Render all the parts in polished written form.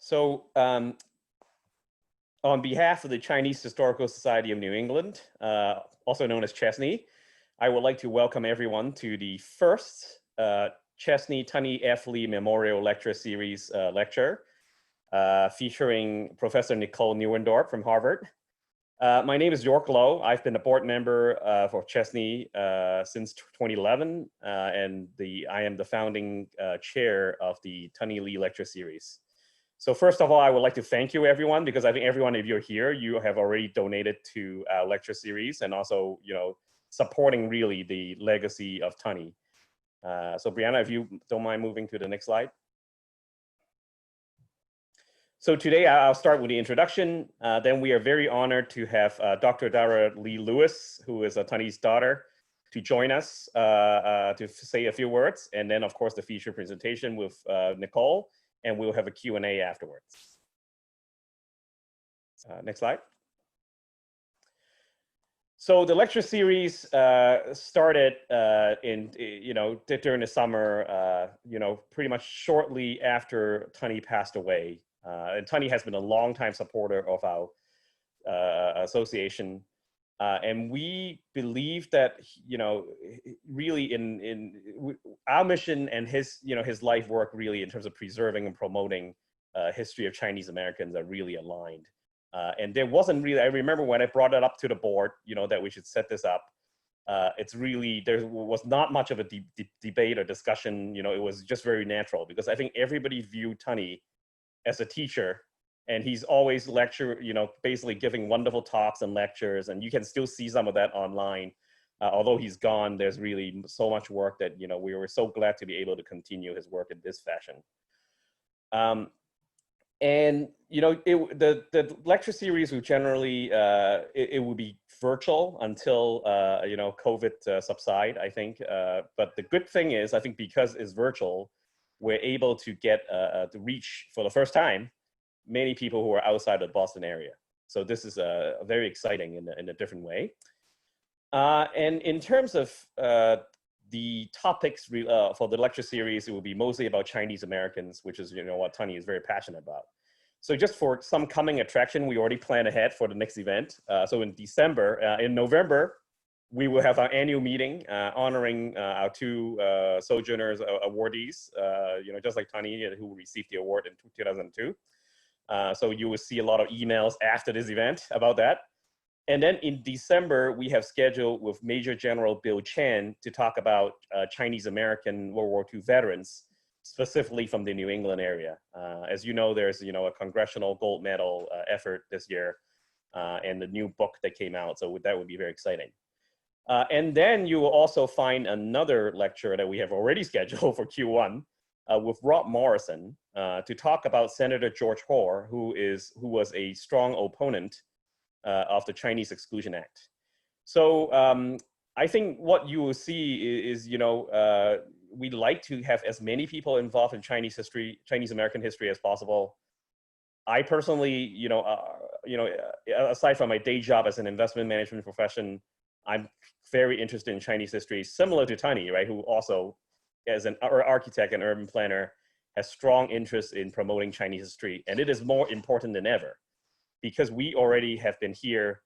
So on behalf of the Chinese Historical Society of New England, also known as Chesney, I would like to welcome everyone to the first Chesney Tunney F. Lee Memorial Lecture Series lecture featuring Professor Nicole Newendorp from Harvard. My name is York Lowe. I've been a board member for Chesney since 2011, and I am the founding chair of the Tunney Lee Lecture Series. So first of all, I would like to thank you, everyone, because I think every one of you here, you have already donated to our lecture series and also, supporting really the legacy of Tunney. So Brianna, if you don't mind moving to the next slide. So today I'll start with the introduction. Then we are very honored to have Dr. Dara Lee Lewis, who is Tunney's daughter, to join us to say a few words. And then, of course, the feature presentation with Nicole, and we'll have a Q&A afterwards. Next slide. So the lecture series started during the summer, pretty much shortly after Tunney passed away. And Tunney has been a longtime supporter of our association. And we believe that, really in our mission and his life work really in terms of preserving and promoting history of Chinese Americans are really aligned. And there wasn't really, I remember when I brought it up to the board, that we should set this up. It's really, there was not much of a debate or discussion, it was just very natural because I think everybody viewed Tunney as a teacher. And he's always basically giving wonderful talks and lectures, and you can still see some of that online. Although he's gone, there's really so much work that, we were so glad to be able to continue his work in this fashion. The lecture series will generally, it will be virtual until, COVID subside, I think. But the good thing is, I think because it's virtual, we're able to get to reach for the first time many people who are outside of the Boston area. So this is very exciting in a different way. And in terms of the topics for the lecture series, it will be mostly about Chinese Americans, which is what Tunney is very passionate about. So just for some coming attraction, we already plan ahead for the next event. So in November, we will have our annual meeting honoring our two Sojourners awardees, just like Tunney, who received the award in 2002. So you will see a lot of emails after this event about that. And then in December, we have scheduled with Major General Bill Chan to talk about Chinese American World War II veterans, specifically from the New England area. As you know, there's a congressional gold medal effort this year and the new book that came out. So that would be very exciting. And then you will also find another lecture that we have already scheduled for Q1 with Rob Morrison to talk about Senator George Hoare, who was a strong opponent of the Chinese Exclusion Act. So I think what you will see is we'd like to have as many people involved in Chinese American history as possible. I personally, aside from my day job as an investment management profession, I'm very interested in Chinese history, similar to Tunney, right, who also, as an architect and urban planner, has strong interest in promoting Chinese history. And it is more important than ever because we already have been here.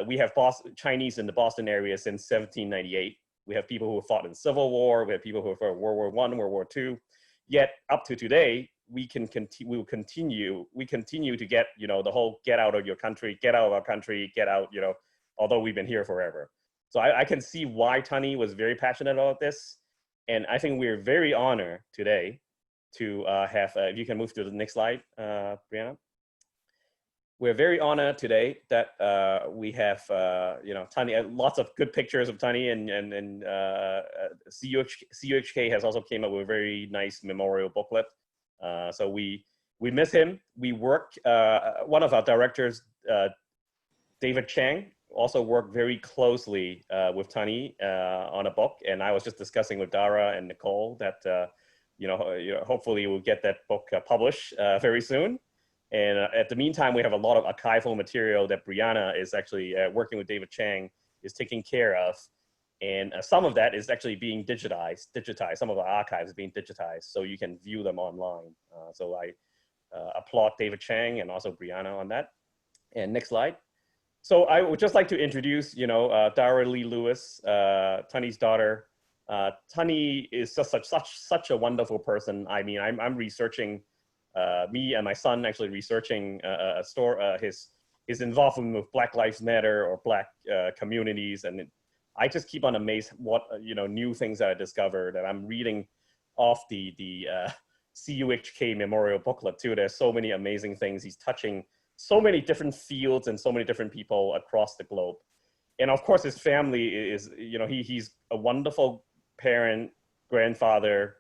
We have Chinese in the Boston area since 1798. We have people who fought in the Civil War. We have people who fought in World War I, World War II. Yet up to today, we continue to get, the whole get out of your country, get out of our country, get out, although we've been here forever. So I can see why Tunney was very passionate about this. And I think we're very honored today to have, if you can move to the next slide, Brianna. We're very honored today that we have, Tunney, lots of good pictures of Tunney, and CUHK has also came up with a very nice memorial booklet. So we miss him. We work, one of our directors, David Chang, also worked very closely with Tunney on a book, and I was just discussing with Dara and Nicole that hopefully we'll get that book published very soon. And at the meantime, we have a lot of archival material that Brianna is actually working with David Chang is taking care of, and some of that is actually being digitized. Some of the archives are being digitized, so you can view them online. So applaud David Chang and also Brianna on that. And next slide. So I would just like to introduce, Dara Lee Lewis, Tunney's daughter. Tunney is just such a wonderful person. I mean, I'm researching, me and my son actually researching his involvement with Black Lives Matter or Black communities, and I just keep on amazed what new things that I discovered. And I'm reading off the CUHK memorial booklet too. There's so many amazing things. He's touching so many different fields and so many different people across the globe. And of course, his family is, he's a wonderful parent, grandfather,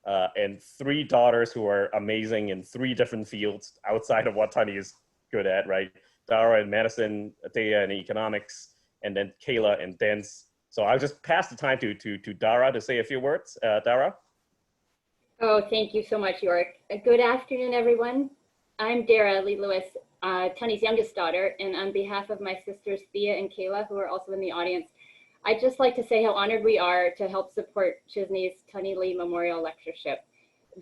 and 3 daughters who are amazing in 3 different fields outside of what Tunney is good at, right? Dara in medicine, Thea in economics, and then Kayla in dance. So I'll just pass the time to Dara to say a few words. Dara? Oh, thank you so much, York. Good afternoon, everyone. I'm Dara Lee Lewis, Tunney's youngest daughter, and on behalf of my sisters Thea and Kayla, who are also in the audience, I'd just like to say how honored we are to help support Chisney's Tunney Lee Memorial Lectureship.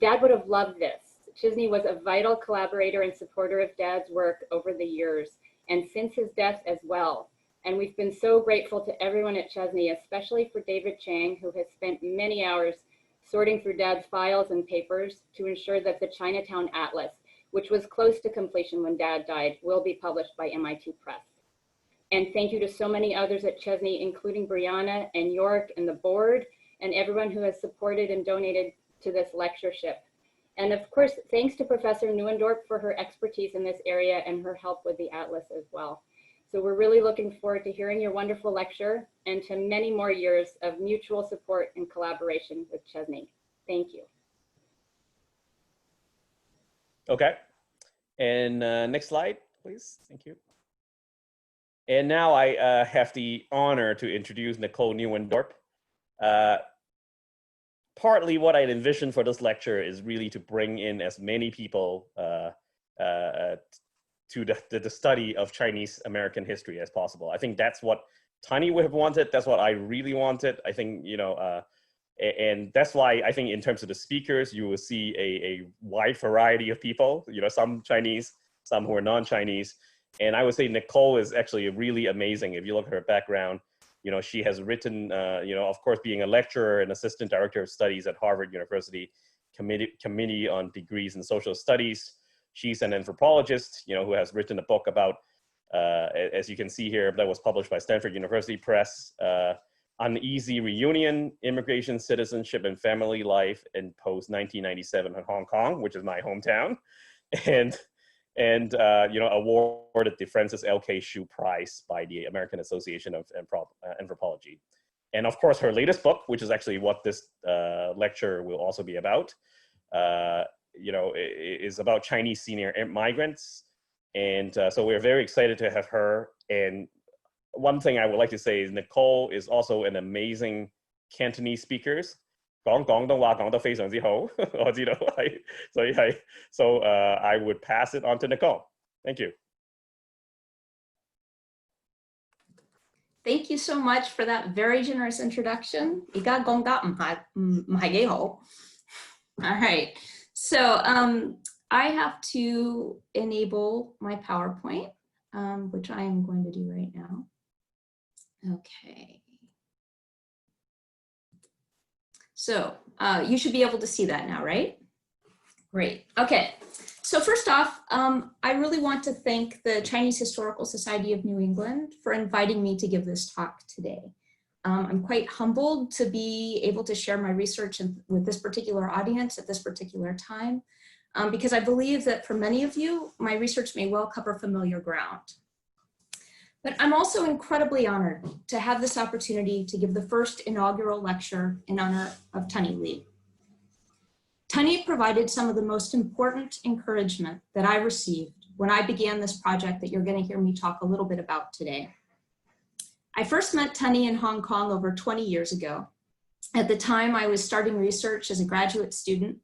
Dad would have loved this. Chisney was a vital collaborator and supporter of Dad's work over the years, and since his death as well. And we've been so grateful to everyone at Chesney, especially for David Chang, who has spent many hours sorting through Dad's files and papers to ensure that the Chinatown Atlas, which was close to completion when Dad died, will be published by MIT Press. And thank you to so many others at Chesney, including Brianna and York and the board, and everyone who has supported and donated to this lectureship. And of course, thanks to Professor Newendorp for her expertise in this area and her help with the Atlas as well. So we're really looking forward to hearing your wonderful lecture and to many more years of mutual support and collaboration with Chesney. Thank you. Okay, and next slide, please. Thank you. And now I have the honor to introduce Nicole Newendorp. Partly what I envisioned for this lecture is really to bring in as many people to the study of Chinese American history as possible. I think that's what Tunney would have wanted. That's what I really wanted. I think, and that's why I think in terms of the speakers, you will see a wide variety of people, some Chinese, some who are non-Chinese. And I would say Nicole is actually really amazing. If you look at her background, she has written, of course, being a lecturer and assistant director of studies at Harvard University Committee on Degrees in Social Studies. She's an anthropologist, who has written a book about, as you can see here, that was published by Stanford University Press, Uneasy Reunion, Immigration, Citizenship, and Family Life in Post-1997 in Hong Kong, which is my hometown. And awarded the Francis L.K. Hsu Prize by the American Association of Anthropology. And of course, her latest book, which is actually what this lecture will also be about, is about Chinese senior migrants. And so we're very excited to have her. And one thing I would like to say is Nicole is also an amazing Cantonese speaker. 講廣東話講得非常之好，我知道，所以係 so I would pass it on to Nicole. Thank you. Thank you so much for that very generous introduction. 而家講得唔係幾好. All right, so I have to enable my PowerPoint, which I am going to do right now. Okay. So you should be able to see that now, right? Great. Okay. So first off, I really want to thank the Chinese Historical Society of New England for inviting me to give this talk today. I'm quite humbled to be able to share my research with this particular audience at this particular time, because I believe that for many of you, my research may well cover familiar ground. But I'm also incredibly honored to have this opportunity to give the first inaugural lecture in honor of Tunney Lee. Tunney provided some of the most important encouragement that I received when I began this project that you're going to hear me talk a little bit about today. I first met Tunney in Hong Kong over 20 years ago. At the time, I was starting research as a graduate student.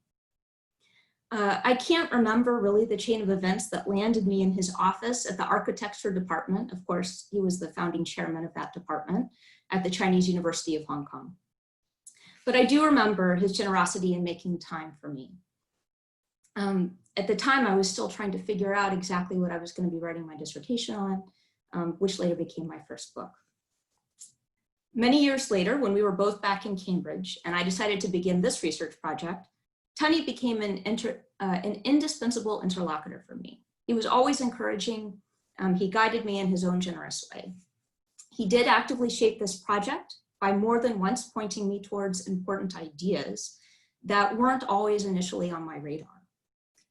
I can't remember really the chain of events that landed me in his office at the architecture department. Of course, he was the founding chairman of that department at the Chinese University of Hong Kong. But I do remember his generosity in making time for me. At the time, I was still trying to figure out exactly what I was going to be writing my dissertation on, which later became my first book. Many years later, when we were both back in Cambridge and I decided to begin this research project, Tunney became an indispensable interlocutor for me. He was always encouraging. He guided me in his own generous way. He did actively shape this project by more than once pointing me towards important ideas that weren't always initially on my radar.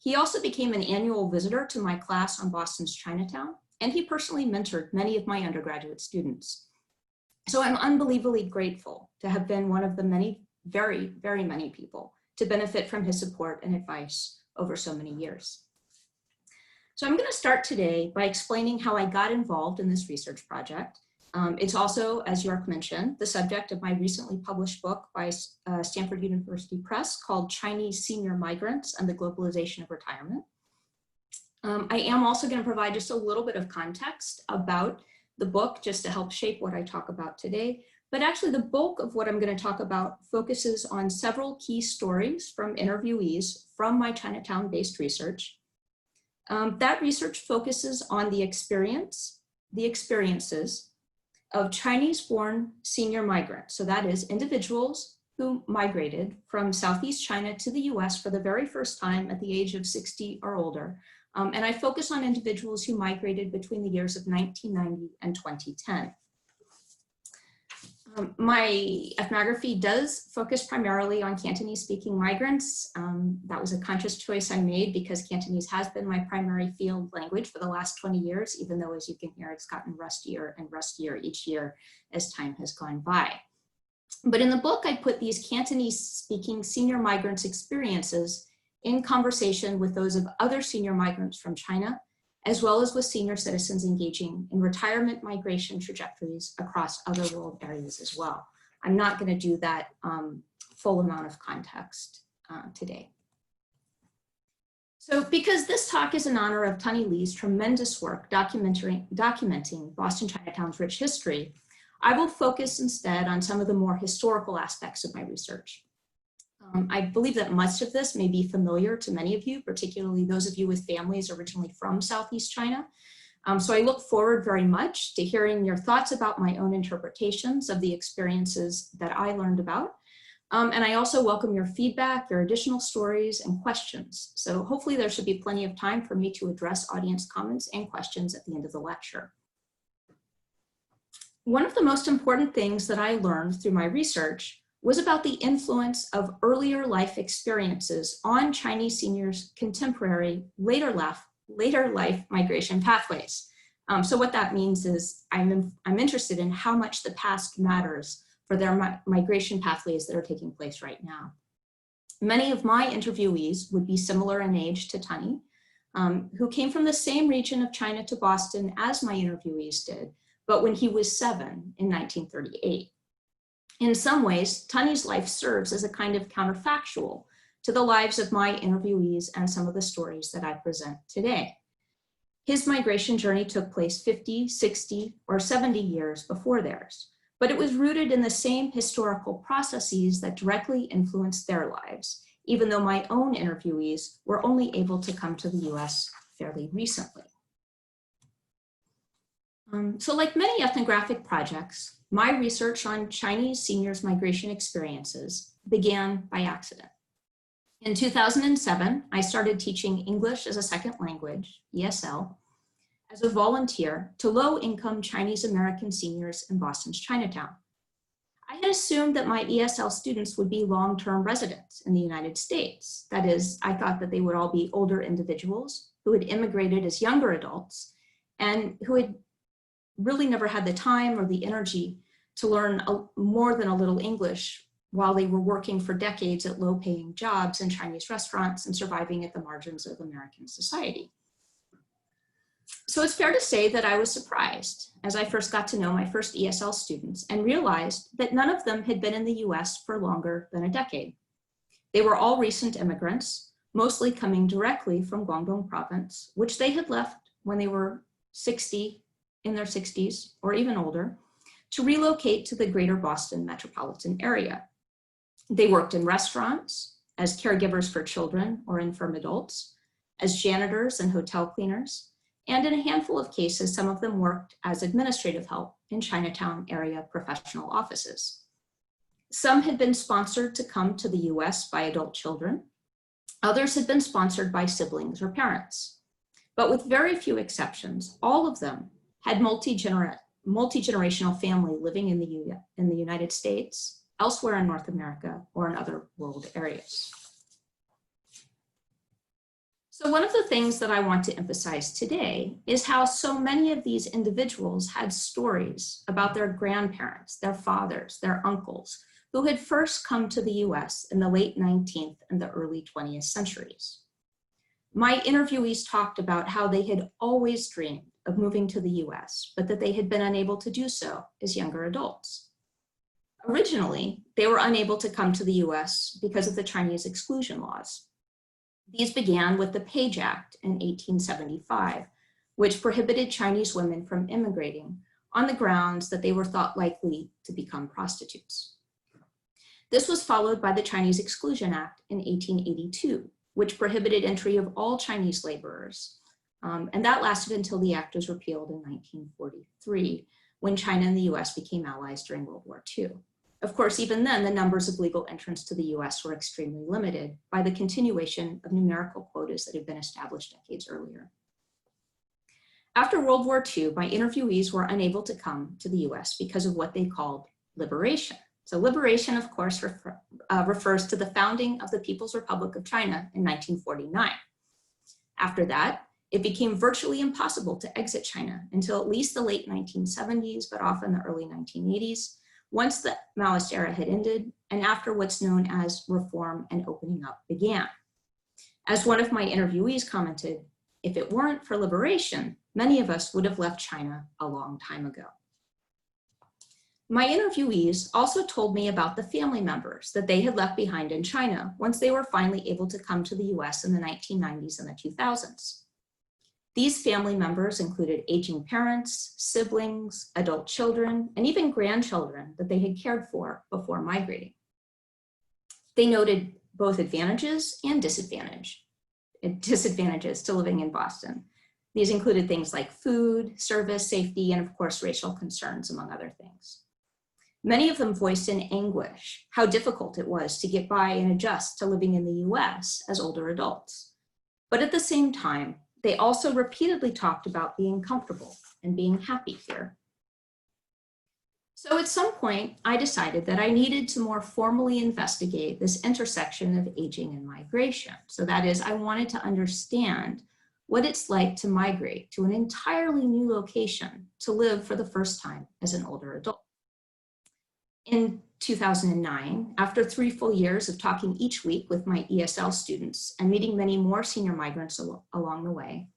He also became an annual visitor to my class on Boston's Chinatown, and he personally mentored many of my undergraduate students. So I'm unbelievably grateful to have been one of the many, very, very many people to benefit from his support and advice over so many years. So I'm going to start today by explaining how I got involved in this research project. It's also, as York mentioned, the subject of my recently published book by Stanford University Press called Chinese Senior Migrants and the Globalization of Retirement. I am also going to provide just a little bit of context about the book just to help shape what I talk about today. But actually the bulk of what I'm going to talk about focuses on several key stories from interviewees from my Chinatown-based research. That research focuses on the experiences of Chinese-born senior migrants. So that is individuals who migrated from Southeast China to the US for the very first time at the age of 60 or older. And I focus on individuals who migrated between the years of 1990 and 2010. My ethnography does focus primarily on Cantonese-speaking migrants. That was a conscious choice I made because Cantonese has been my primary field language for the last 20 years, even though, as you can hear, it's gotten rustier and rustier each year as time has gone by. But in the book, I put these Cantonese-speaking senior migrants' experiences in conversation with those of other senior migrants from China, as well as with senior citizens engaging in retirement migration trajectories across other world areas as well. I'm not going to do that full amount of context today. So because this talk is in honor of Tunney Lee's tremendous work documenting Boston Chinatown's rich history, I will focus instead on some of the more historical aspects of my research. I believe that much of this may be familiar to many of you, particularly those of you with families originally from Southeast China. So I look forward very much to hearing your thoughts about my own interpretations of the experiences that I learned about. And I also welcome your feedback, your additional stories and questions. So hopefully there should be plenty of time for me to address audience comments and questions at the end of the lecture. One of the most important things that I learned through my research was about the influence of earlier life experiences on Chinese seniors' contemporary later life migration pathways. So what that means is I'm interested in how much the past matters for their migration pathways that are taking place right now. Many of my interviewees would be similar in age to Tunney, who came from the same region of China to Boston as my interviewees did, but when he was 7 in 1938. In some ways, Tunney's life serves as a kind of counterfactual to the lives of my interviewees and some of the stories that I present today. His migration journey took place 50, 60, or 70 years before theirs, but it was rooted in the same historical processes that directly influenced their lives, even though my own interviewees were only able to come to the US fairly recently. So like many ethnographic projects, my research on Chinese seniors' migration experiences began by accident. In 2007, I started teaching English as a second language, ESL, as a volunteer to low-income Chinese American seniors in Boston's Chinatown. I had assumed that my ESL students would be long-term residents in the United States. That is, I thought that they would all be older individuals who had immigrated as younger adults and who had really never had the time or the energy to learn more than a little English while they were working for decades at low-paying jobs in Chinese restaurants and surviving at the margins of American society. So it's fair to say that I was surprised as I first got to know my first ESL students and realized that none of them had been in the US for longer than a decade. They were all recent immigrants, mostly coming directly from Guangdong province, which they had left when they were 60, in their 60s or even older, to relocate to the greater Boston metropolitan area. They worked in restaurants as caregivers for children or infirm adults, as janitors and hotel cleaners, and in a handful of cases, some of them worked as administrative help in Chinatown area professional offices. Some had been sponsored to come to the US by adult children. Others had been sponsored by siblings or parents. But with very few exceptions, all of them had multi-generational family living in the United States, elsewhere in North America, or in other world areas. So one of the things that I want to emphasize today is how so many of these individuals had stories about their grandparents, their fathers, their uncles, who had first come to the US in the late 19th and the early 20th centuries. My interviewees talked about how they had always dreamed of moving to the US, but that they had been unable to do so as younger adults. Originally, they were unable to come to the US because of the Chinese exclusion laws. These began with the Page Act in 1875, which prohibited Chinese women from immigrating on the grounds that they were thought likely to become prostitutes. This was followed by the Chinese Exclusion Act in 1882, which prohibited entry of all Chinese laborers. And that lasted until the act was repealed in 1943, when China and the US became allies during World War II. Of course, even then, the numbers of legal entrants to the US were extremely limited by the continuation of numerical quotas that had been established decades earlier. After World War II, my interviewees were unable to come to the US because of what they called liberation. So liberation, of course, refers to the founding of the People's Republic of China in 1949. After that, it became virtually impossible to exit China until at least the late 1970s, but often the early 1980s, once the Maoist era had ended and after what's known as reform and opening up began. As one of my interviewees commented, if it weren't for liberation, many of us would have left China a long time ago. My interviewees also told me about the family members that they had left behind in China once they were finally able to come to the US in the 1990s and the 2000s. These family members included aging parents, siblings, adult children, and even grandchildren that they had cared for before migrating. They noted both advantages and disadvantages to living in Boston. These included things like food, service, safety, and of course, racial concerns, among other things. Many of them voiced in anguish how difficult it was to get by and adjust to living in the US as older adults. But at the same time, they also repeatedly talked about being comfortable and being happy here. So at some point, I decided that I needed to more formally investigate this intersection of aging and migration. So that is, I wanted to understand what it's like to migrate to an entirely new location to live for the first time as an older adult. In 2009, after 3 full years of talking each week with my ESL students and meeting many more senior migrants along the way,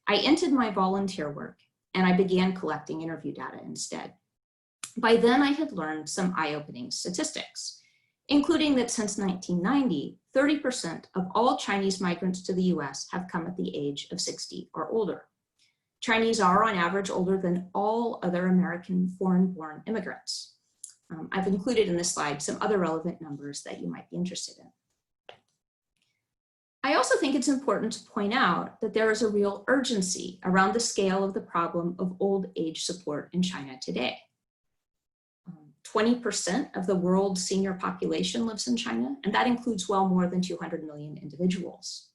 I ended my volunteer work and I began collecting interview data instead. By then, I had learned some eye-opening statistics, including that since 1990, 30% of all Chinese migrants to the US have come at the age of 60 or older. Chinese are on average older than all other American foreign-born immigrants. I've included in this slide some other relevant numbers that you might be interested in. I also think it's important to point out that there is a real urgency around the scale of the problem of old age support in China today. 20% of the world's senior population lives in China, and that includes well more than 200 million individuals.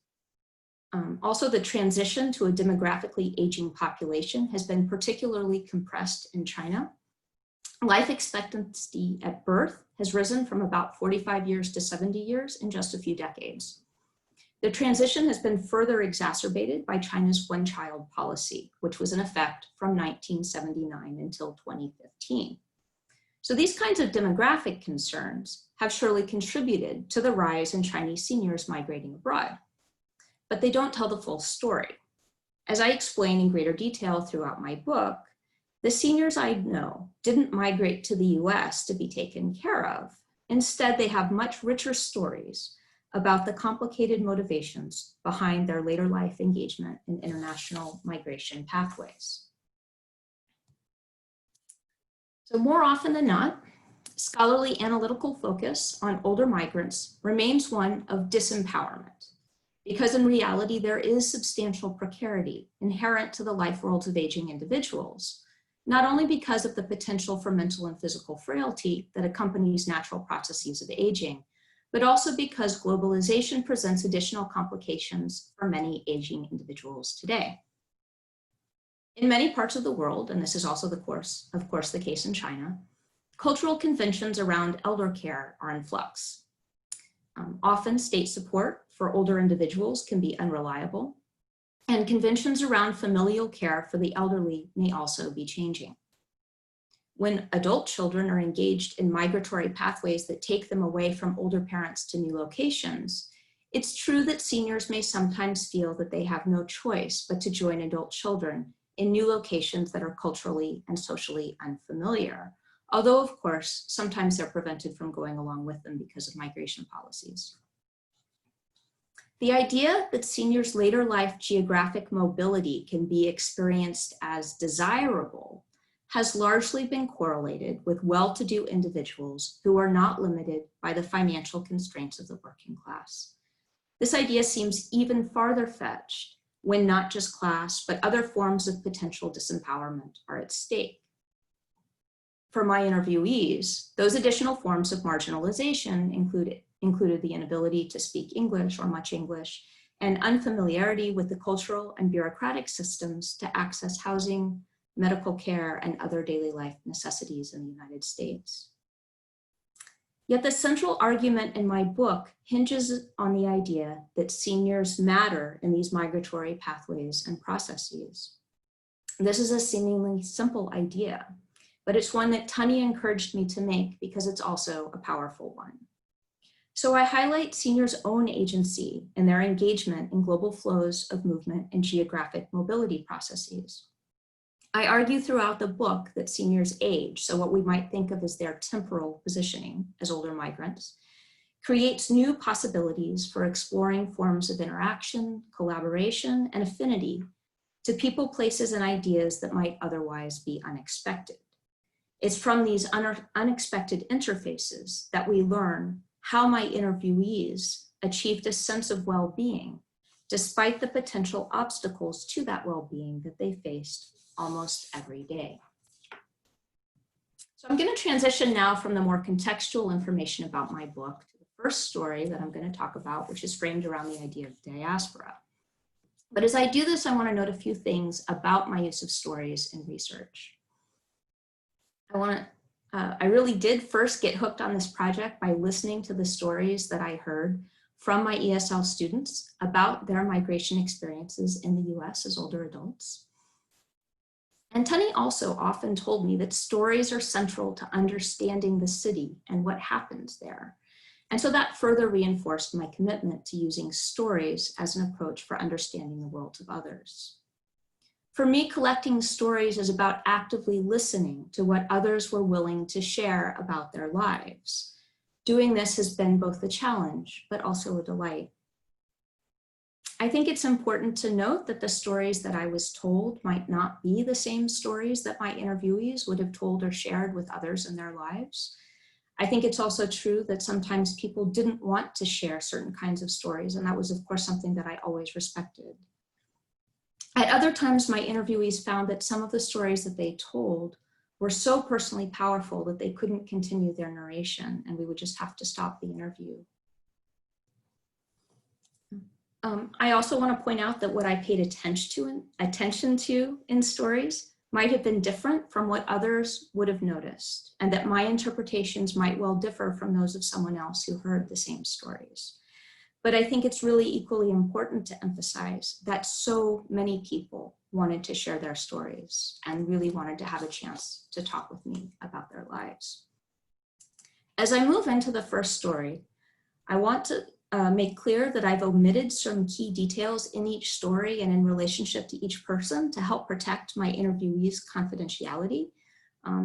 Also, the transition to a demographically aging population has been particularly compressed in China. Life expectancy at birth has risen from about 45 years to 70 years in just a few decades. The transition has been further exacerbated by China's one-child policy, which was in effect from 1979 until 2015. So these kinds of demographic concerns have surely contributed to the rise in Chinese seniors migrating abroad, but they don't tell the full story. As I explain in greater detail throughout my book, the seniors I know didn't migrate to the US to be taken care of. Instead, they have much richer stories about the complicated motivations behind their later life engagement in international migration pathways. So more often than not, scholarly analytical focus on older migrants remains one of disempowerment, because in reality, there is substantial precarity inherent to the life worlds of aging individuals, not only because of the potential for mental and physical frailty that accompanies natural processes of aging, but also because globalization presents additional complications for many aging individuals today. In many parts of the world, and this is also of course the case in China, cultural conventions around elder care are in flux. Often state support for older individuals can be unreliable, and conventions around familial care for the elderly may also be changing. When adult children are engaged in migratory pathways that take them away from older parents to new locations, it's true that seniors may sometimes feel that they have no choice but to join adult children in new locations that are culturally and socially unfamiliar. Although, of course, sometimes they're prevented from going along with them because of migration policies. The idea that seniors' later life geographic mobility can be experienced as desirable has largely been correlated with well-to-do individuals who are not limited by the financial constraints of the working class. This idea seems even farther fetched when not just class, but other forms of potential disempowerment are at stake. For my interviewees, those additional forms of marginalization included the inability to speak English or much English, and unfamiliarity with the cultural and bureaucratic systems to access housing, medical care, and other daily life necessities in the United States. Yet the central argument in my book hinges on the idea that seniors matter in these migratory pathways and processes. This is a seemingly simple idea, but it's one that Tunney encouraged me to make because it's also a powerful one. So I highlight seniors' own agency and their engagement in global flows of movement and geographic mobility processes. I argue throughout the book that seniors' age, so what we might think of as their temporal positioning as older migrants, creates new possibilities for exploring forms of interaction, collaboration, and affinity to people, places, and ideas that might otherwise be unexpected. It's from these unexpected interfaces that we learn how my interviewees achieved a sense of well-being, despite the potential obstacles to that well-being that they faced almost every day. So I'm going to transition now from the more contextual information about my book to the first story that I'm going to talk about, which is framed around the idea of diaspora. But as I do this, I want to note a few things about my use of stories in research. I really did first get hooked on this project by listening to the stories that I heard from my ESL students about their migration experiences in the US as older adults. And Tunney also often told me that stories are central to understanding the city and what happens there. And so that further reinforced my commitment to using stories as an approach for understanding the worlds of others. For me, collecting stories is about actively listening to what others were willing to share about their lives. Doing this has been both a challenge, but also a delight. I think it's important to note that the stories that I was told might not be the same stories that my interviewees would have told or shared with others in their lives. I think it's also true that sometimes people didn't want to share certain kinds of stories, and that was, of course, something that I always respected. At other times, my interviewees found that some of the stories that they told were so personally powerful that they couldn't continue their narration, and we would just have to stop the interview. I also want to point out that what I paid attention to in stories might have been different from what others would have noticed, and that my interpretations might well differ from those of someone else who heard the same stories. But I think it's really equally important to emphasize that so many people wanted to share their stories and really wanted to have a chance to talk with me about their lives. As I move into the first story, I want to make clear that I've omitted some key details in each story and in relationship to each person to help protect my interviewees' confidentiality.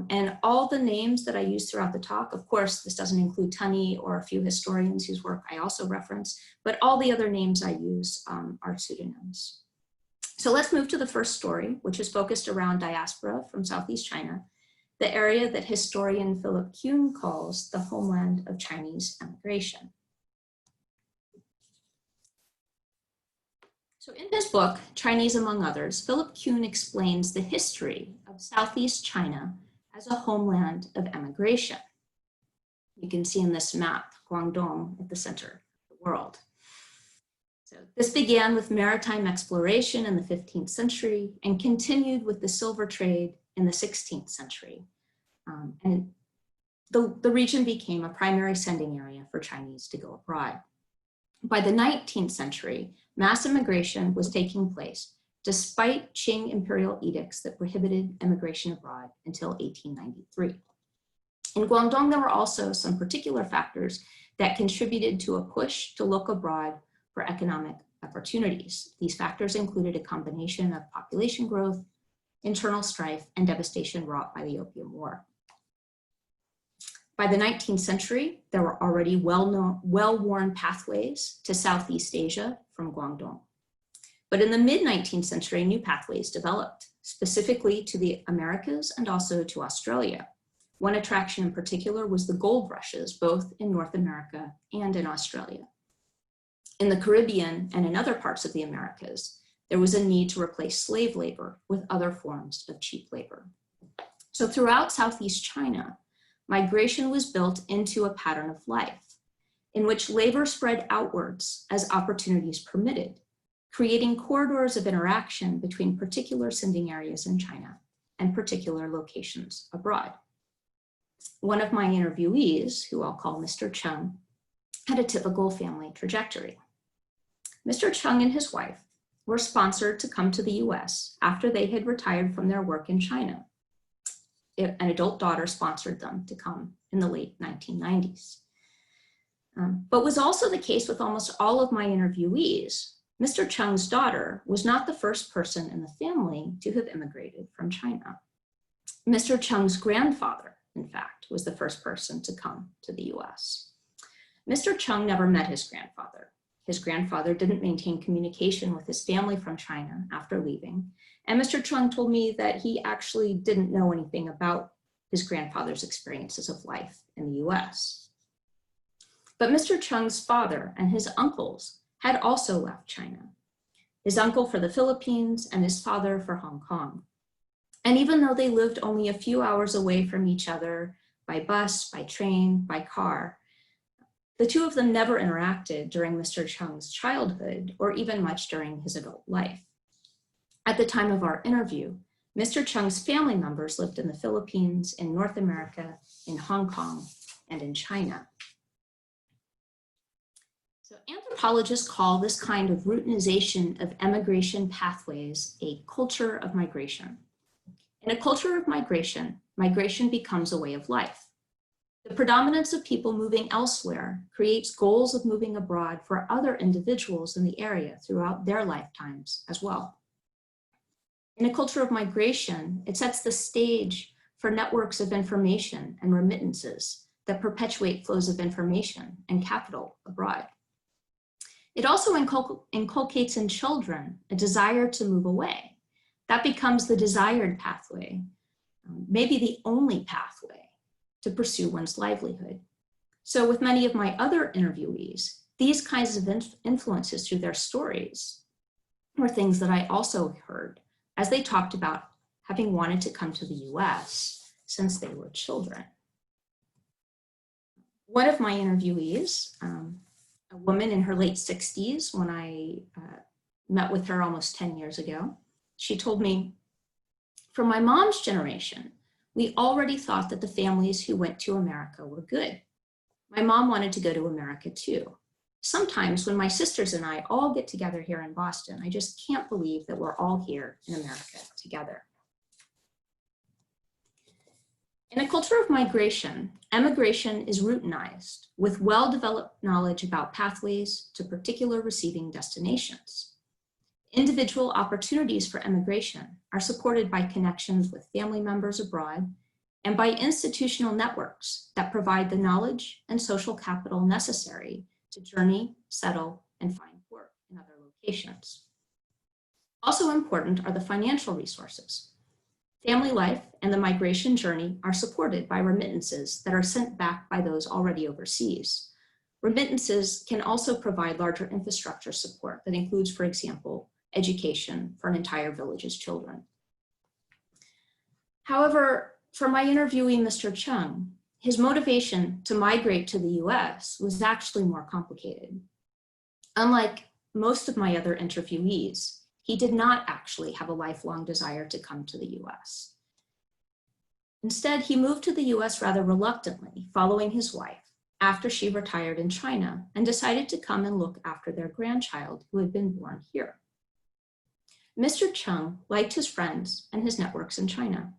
And all the names that I use throughout the talk, of course, this doesn't include Tunney or a few historians whose work I also reference, but all the other names I use are pseudonyms. So let's move to the first story, which is focused around diaspora from Southeast China, the area that historian Philip Kuhn calls the homeland of Chinese emigration. So in his book, Chinese Among Others, Philip Kuhn explains the history of Southeast China as a homeland of emigration. You can see in this map, Guangdong at the center of the world. So this began with maritime exploration in the 15th century and continued with the silver trade in the 16th century. And the region became a primary sending area for Chinese to go abroad. By the 19th century, mass immigration was taking place despite Qing imperial edicts that prohibited immigration abroad until 1893. In Guangdong, there were also some particular factors that contributed to a push to look abroad for economic opportunities. These factors included a combination of population growth, internal strife, and devastation wrought by the Opium War. By the 19th century, there were already well-worn pathways to Southeast Asia from Guangdong. But in the mid-19th century, new pathways developed, specifically to the Americas and also to Australia. One attraction in particular was the gold rushes, both in North America and in Australia. In the Caribbean and in other parts of the Americas, there was a need to replace slave labor with other forms of cheap labor. So throughout Southeast China, migration was built into a pattern of life in which labor spread outwards as opportunities permitted, creating corridors of interaction between particular sending areas in China and particular locations abroad. One of my interviewees, who I'll call Mr. Chung, had a typical family trajectory. Mr. Chung and his wife were sponsored to come to the US after they had retired from their work in China. An adult daughter sponsored them to come in the late 1990s. But was also the case with almost all of my interviewees. Mr. Chung's daughter was not the first person in the family to have immigrated from China. Mr. Chung's grandfather, in fact, was the first person to come to the US. Mr. Chung never met his grandfather. His grandfather didn't maintain communication with his family from China after leaving. And Mr. Chung told me that he actually didn't know anything about his grandfather's experiences of life in the US. But Mr. Chung's father and his uncles had also left China. His uncle for the Philippines and his father for Hong Kong. And even though they lived only a few hours away from each other by bus, by train, by car, the two of them never interacted during Mr. Chung's childhood or even much during his adult life. At the time of our interview, Mr. Chung's family members lived in the Philippines, in North America, in Hong Kong, and in China. So anthropologists call this kind of routinization of emigration pathways a culture of migration. In a culture of migration, migration becomes a way of life. The predominance of people moving elsewhere creates goals of moving abroad for other individuals in the area throughout their lifetimes as well. In a culture of migration, it sets the stage for networks of information and remittances that perpetuate flows of information and capital abroad. It also inculcates in children a desire to move away. That becomes the desired pathway, maybe the only pathway to pursue one's livelihood. So with many of my other interviewees, these kinds of influences through their stories were things that I also heard as they talked about having wanted to come to the US since they were children. One of my interviewees, a woman in her late 60s, when I met with her almost 10 years ago, she told me, from my mom's generation, we already thought that the families who went to America were good. My mom wanted to go to America too. Sometimes when my sisters and I all get together here in Boston, I just can't believe that we're all here in America together. In a culture of migration, emigration is routinized with well-developed knowledge about pathways to particular receiving destinations. Individual opportunities for emigration are supported by connections with family members abroad and by institutional networks that provide the knowledge and social capital necessary to journey, settle, and find work in other locations. Also important are the financial resources. Family life and the migration journey are supported by remittances that are sent back by those already overseas. Remittances can also provide larger infrastructure support that includes, for example, education for an entire village's children. However, for my interviewee, Mr. Chung, his motivation to migrate to the US was actually more complicated. Unlike most of my other interviewees, he did not actually have a lifelong desire to come to the US. Instead, he moved to the US rather reluctantly following his wife after she retired in China and decided to come and look after their grandchild who had been born here. Mr. Chung liked his friends and his networks in China.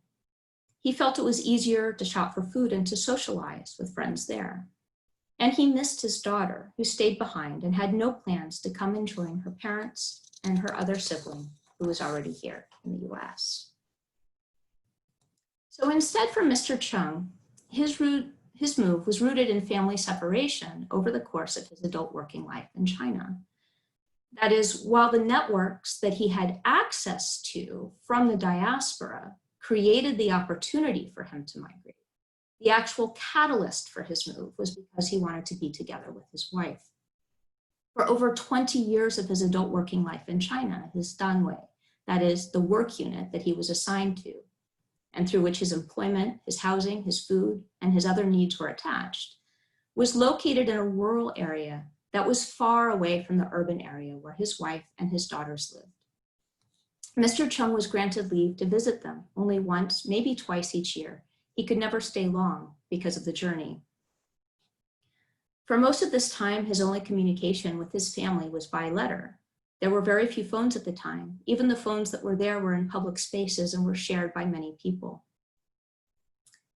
He felt it was easier to shop for food and to socialize with friends there. And he missed his daughter, who stayed behind and had no plans to come and join her parents and her other sibling, who was already here in the US. So instead for Mr. Chung, his move was rooted in family separation over the course of his adult working life in China. That is, while the networks that he had access to from the diaspora created the opportunity for him to migrate, the actual catalyst for his move was because he wanted to be together with his wife. For over 20 years of his adult working life in China, his danwei, that is the work unit that he was assigned to, and through which his employment, his housing, his food, and his other needs were attached, was located in a rural area that was far away from the urban area where his wife and his daughters lived. Mr. Chung was granted leave to visit them only once, maybe twice each year. He could never stay long because of the journey. For most of this time, his only communication with his family was by letter. There were very few phones at the time. Even the phones that were there were in public spaces and were shared by many people.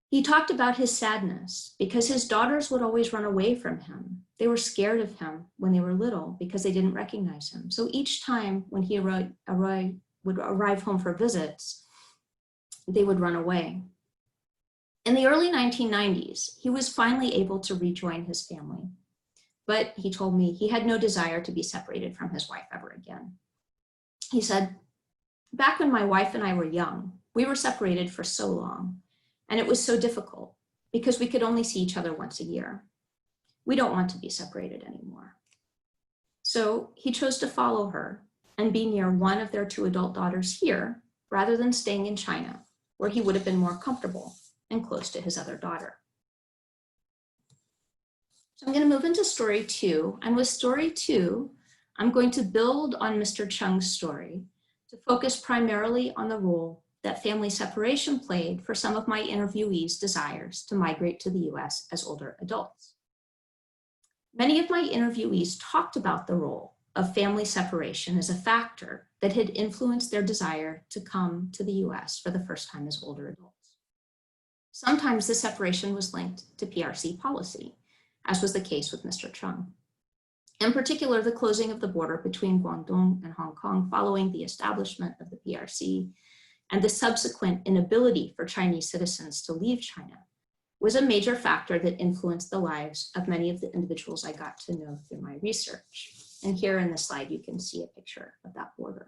He talked about his sadness because his daughters would always run away from him. They were scared of him when they were little because they didn't recognize him. So each time when he would arrive home for visits, they would run away. In the early 1990s, he was finally able to rejoin his family, but he told me he had no desire to be separated from his wife ever again. He said, "Back when my wife and I were young, we were separated for so long, and it was so difficult because we could only see each other once a year. We don't want to be separated anymore." So he chose to follow her and be near one of their two adult daughters here, rather than staying in China, where he would have been more comfortable and close to his other daughter. So I'm going to move into story 2. And with story 2, I'm going to build on Mr. Chung's story to focus primarily on the role that family separation played for some of my interviewees' desires to migrate to the US as older adults. Many of my interviewees talked about the role of family separation as a factor that had influenced their desire to come to the US for the first time as older adults. Sometimes the separation was linked to PRC policy, as was the case with Mr. Chung. In particular, the closing of the border between Guangdong and Hong Kong following the establishment of the PRC and the subsequent inability for Chinese citizens to leave China was a major factor that influenced the lives of many of the individuals I got to know through my research. And here in this slide, you can see a picture of that border.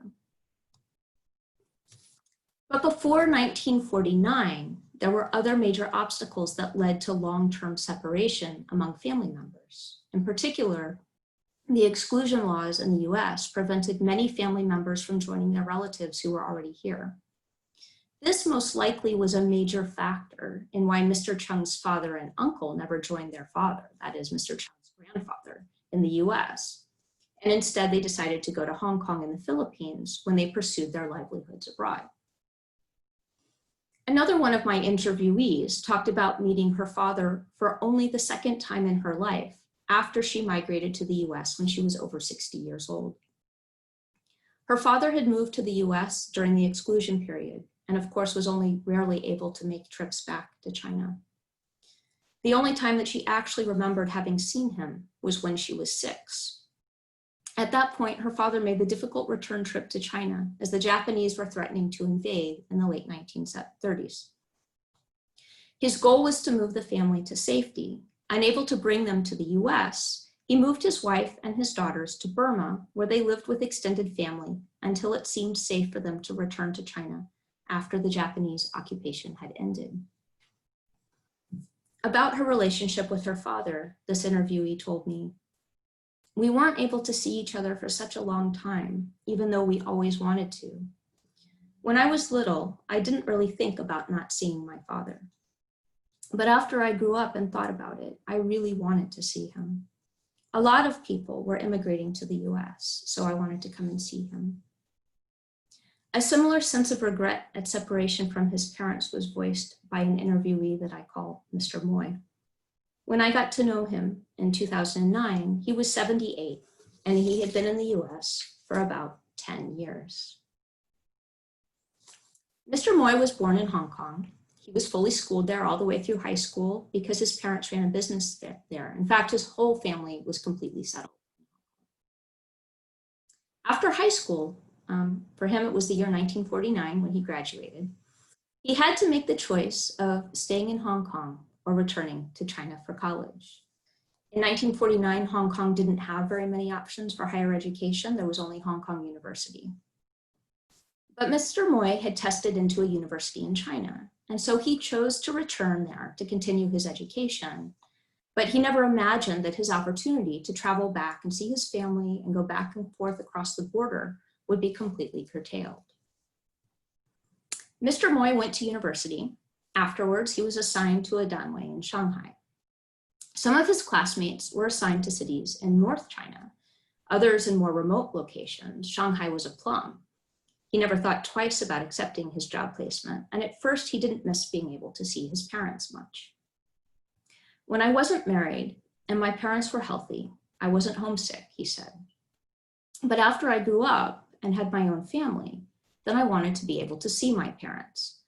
But before 1949, there were other major obstacles that led to long-term separation among family members. In particular, the exclusion laws in the US prevented many family members from joining their relatives who were already here. This most likely was a major factor in why Mr. Chung's father and uncle never joined their father, that is Mr. Chung's grandfather, in the US. And instead they decided to go to Hong Kong and the Philippines when they pursued their livelihoods abroad. Another one of my interviewees talked about meeting her father for only the second time in her life after she migrated to the US when she was over 60 years old. Her father had moved to the US during the exclusion period and of course was only rarely able to make trips back to China. The only time that she actually remembered having seen him was when she was 6. At that point, her father made the difficult return trip to China as the Japanese were threatening to invade in the late 1930s. His goal was to move the family to safety. Unable to bring them to the US, he moved his wife and his daughters to Burma, where they lived with extended family until it seemed safe for them to return to China after the Japanese occupation had ended. About her relationship with her father, this interviewee told me, "We weren't able to see each other for such a long time, even though we always wanted to. When I was little, I didn't really think about not seeing my father. But after I grew up and thought about it, I really wanted to see him. A lot of people were immigrating to the US, so I wanted to come and see him." A similar sense of regret at separation from his parents was voiced by an interviewee that I call Mr. Moy. When I got to know him in 2009, he was 78, and he had been in the US for about 10 years. Mr. Moy was born in Hong Kong. He was fully schooled there all the way through high school because his parents ran a business there. In fact, his whole family was completely settled. After high school, for him, it was the year 1949 when he graduated. He had to make the choice of staying in Hong Kong or returning to China for college. In 1949, Hong Kong didn't have very many options for higher education. There was only Hong Kong University. But Mr. Moy had tested into a university in China, and so he chose to return there to continue his education. But he never imagined that his opportunity to travel back and see his family and go back and forth across the border would be completely curtailed. Mr. Moy went to university. Afterwards, he was assigned to a danwei in Shanghai. Some of his classmates were assigned to cities in North China, others in more remote locations. Shanghai was a plum. He never thought twice about accepting his job placement, and at first he didn't miss being able to see his parents much. "When I wasn't married and my parents were healthy, I wasn't homesick," he said. "But after I grew up and had my own family, then I wanted to be able to see my parents.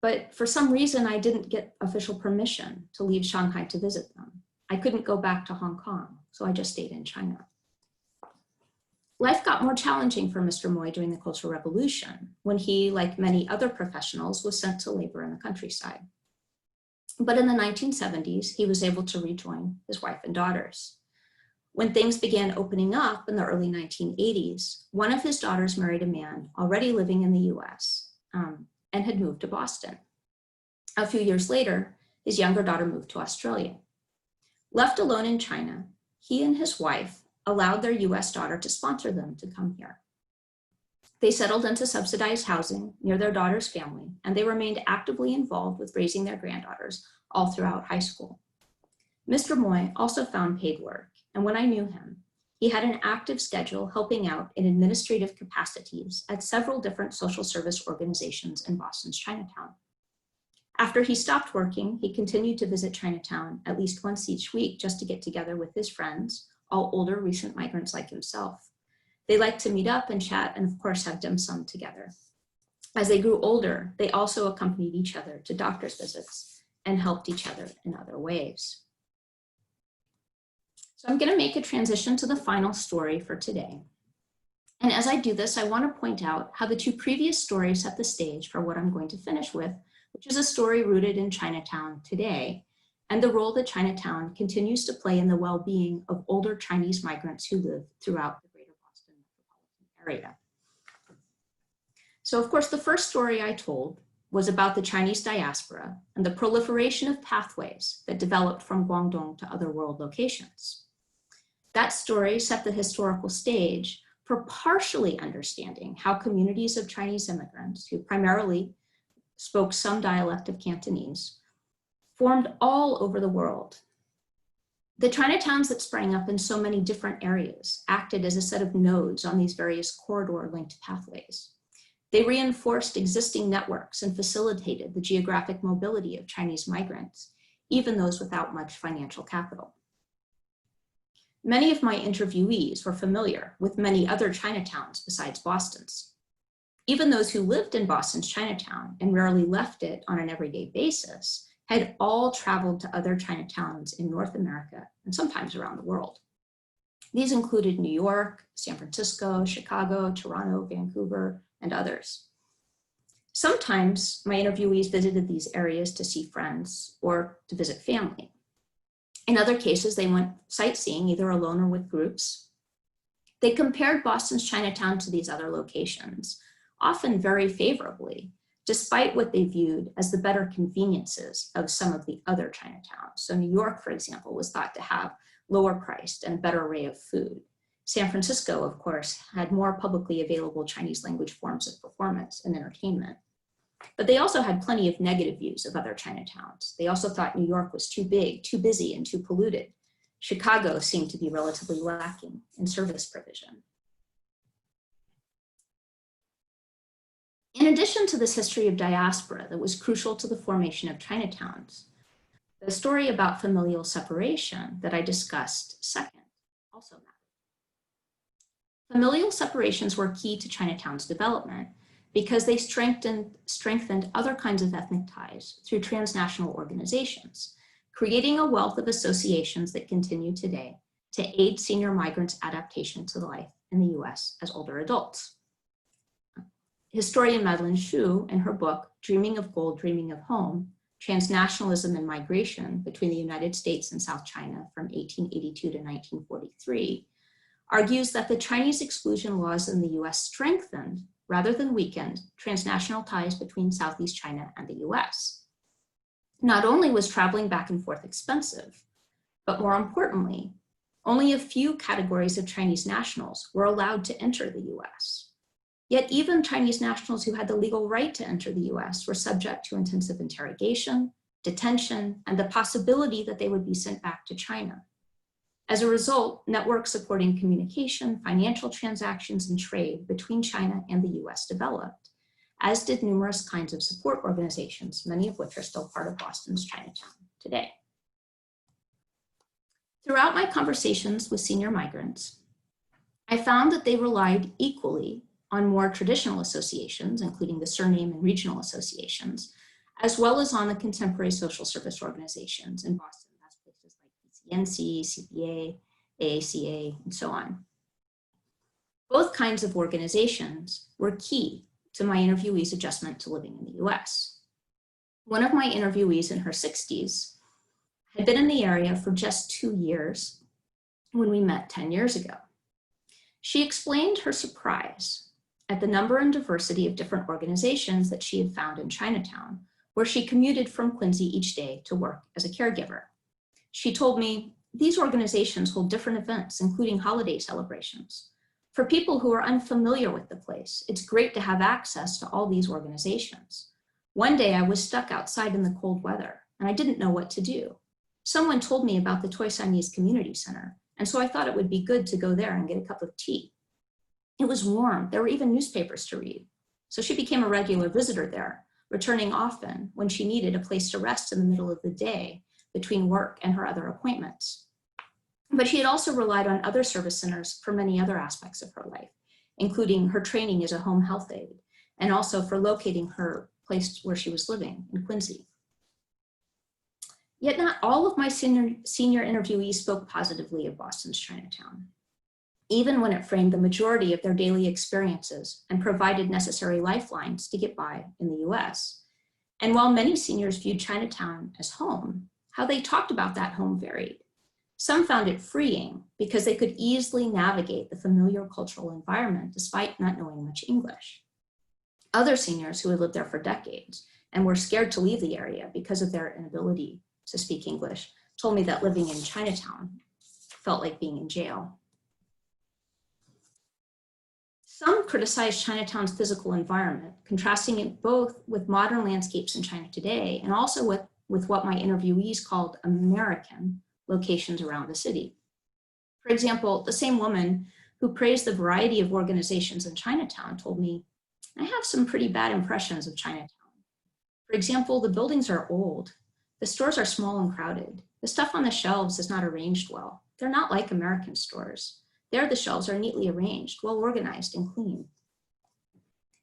But for some reason, I didn't get official permission to leave Shanghai to visit them. I couldn't go back to Hong Kong, so I just stayed in China." Life got more challenging for Mr. Moy during the Cultural Revolution, when he, like many other professionals, was sent to labor in the countryside. But in the 1970s, he was able to rejoin his wife and daughters. When things began opening up in the early 1980s, one of his daughters married a man already living in the US and had moved to Boston. A few years later, his younger daughter moved to Australia. Left alone in China, he and his wife allowed their US daughter to sponsor them to come here. They settled into subsidized housing near their daughter's family, and they remained actively involved with raising their granddaughters all throughout high school. Mr. Moy also found paid work, and when I knew him, he had an active schedule helping out in administrative capacities at several different social service organizations in Boston's Chinatown. After he stopped working, he continued to visit Chinatown at least once each week just to get together with his friends, all older recent migrants like himself. They liked to meet up and chat and of course have dim sum together. As they grew older, they also accompanied each other to doctor's visits and helped each other in other ways. So I'm going to make a transition to the final story for today. And as I do this, I want to point out how the two previous stories set the stage for what I'm going to finish with, which is a story rooted in Chinatown today, and the role that Chinatown continues to play in the well-being of older Chinese migrants who live throughout the greater Boston metropolitan area. So of course, the first story I told was about the Chinese diaspora and the proliferation of pathways that developed from Guangdong to other world locations. That story set the historical stage for partially understanding how communities of Chinese immigrants, who primarily spoke some dialect of Cantonese, formed all over the world. The Chinatowns that sprang up in so many different areas acted as a set of nodes on these various corridor-linked pathways. They reinforced existing networks and facilitated the geographic mobility of Chinese migrants, even those without much financial capital. Many of my interviewees were familiar with many other Chinatowns besides Boston's. Even those who lived in Boston's Chinatown and rarely left it on an everyday basis had all traveled to other Chinatowns in North America and sometimes around the world. These included New York, San Francisco, Chicago, Toronto, Vancouver, and others. Sometimes my interviewees visited these areas to see friends or to visit family. In other cases, they went sightseeing either alone or with groups. They compared Boston's Chinatown to these other locations, often very favorably, despite what they viewed as the better conveniences of some of the other Chinatowns. So New York, for example, was thought to have lower priced and a better array of food. San Francisco, of course, had more publicly available Chinese language forms of performance and entertainment. But they also had plenty of negative views of other Chinatowns. They also thought New York was too big, too busy, and too polluted. Chicago seemed to be relatively lacking in service provision. In addition to this history of diaspora that was crucial to the formation of Chinatowns, the story about familial separation that I discussed second also mattered. Familial separations were key to Chinatown's development because they strengthened other kinds of ethnic ties through transnational organizations, creating a wealth of associations that continue today to aid senior migrants' adaptation to life in the US as older adults. Historian Madeline Xu, in her book, Dreaming of Gold, Dreaming of Home, Transnationalism and Migration Between the United States and South China from 1882 to 1943, argues that the Chinese exclusion laws in the US strengthened, rather than weakened, transnational ties between Southeast China and the US. Not only was traveling back and forth expensive, but more importantly, only a few categories of Chinese nationals were allowed to enter the US. Yet even Chinese nationals who had the legal right to enter the US were subject to intensive interrogation, detention, and the possibility that they would be sent back to China. As a result, networks supporting communication, financial transactions, and trade between China and the US developed, as did numerous kinds of support organizations, many of which are still part of Boston's Chinatown today. Throughout my conversations with senior migrants, I found that they relied equally on more traditional associations, including the surname and regional associations, as well as on the contemporary social service organizations in Boston. That's places like PCNC, CPA, AACA, and so on. Both kinds of organizations were key to my interviewee's adjustment to living in the US. One of my interviewees in her 60s had been in the area for just 2 years when we met 10 years ago. She explained her surprise at the number and diversity of different organizations that she had found in Chinatown, where she commuted from Quincy each day to work as a caregiver. She told me, these organizations hold different events, including holiday celebrations. For people who are unfamiliar with the place, it's great to have access to all these organizations. One day I was stuck outside in the cold weather, and I didn't know what to do. Someone told me about the Toy Siamese Community Center, and so I thought it would be good to go there and get a cup of tea. It was warm. There were even newspapers to read. So she became a regular visitor there, returning often when she needed a place to rest in the middle of the day between work and her other appointments. But she had also relied on other service centers for many other aspects of her life, including her training as a home health aide, and also for locating her place where she was living in Quincy. Yet not all of my senior interviewees spoke positively of Boston's Chinatown, even when it framed the majority of their daily experiences and provided necessary lifelines to get by in the US. And while many seniors viewed Chinatown as home, how they talked about that home varied. Some found it freeing because they could easily navigate the familiar cultural environment despite not knowing much English. Other seniors who had lived there for decades and were scared to leave the area because of their inability to speak English told me that living in Chinatown felt like being in jail. Some criticized Chinatown's physical environment, contrasting it both with modern landscapes in China today and also with what my interviewees called American locations around the city. For example, the same woman who praised the variety of organizations in Chinatown told me, I have some pretty bad impressions of Chinatown. For example, the buildings are old. The stores are small and crowded. The stuff on the shelves is not arranged well. They're not like American stores. There, the shelves are neatly arranged, well organized and clean.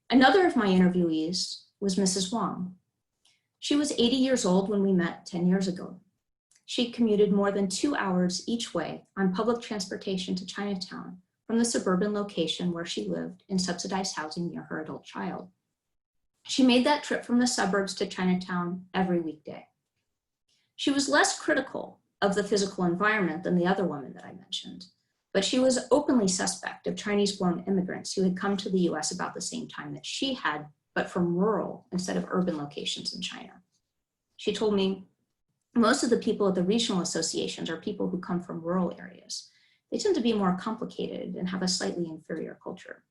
Another of my interviewees was Mrs. Wang. She was 80 years old when we met 10 years ago. She commuted more than 2 hours each way on public transportation to Chinatown from the suburban location where she lived in subsidized housing near her adult child. She made that trip from the suburbs to Chinatown every weekday. She was less critical of the physical environment than the other woman that I mentioned, but she was openly suspect of Chinese-born immigrants who had come to the US about the same time that she had but from rural instead of urban locations in China. She told me most of the people at the regional associations are people who come from rural areas. They tend to be more complicated and have a slightly inferior culture.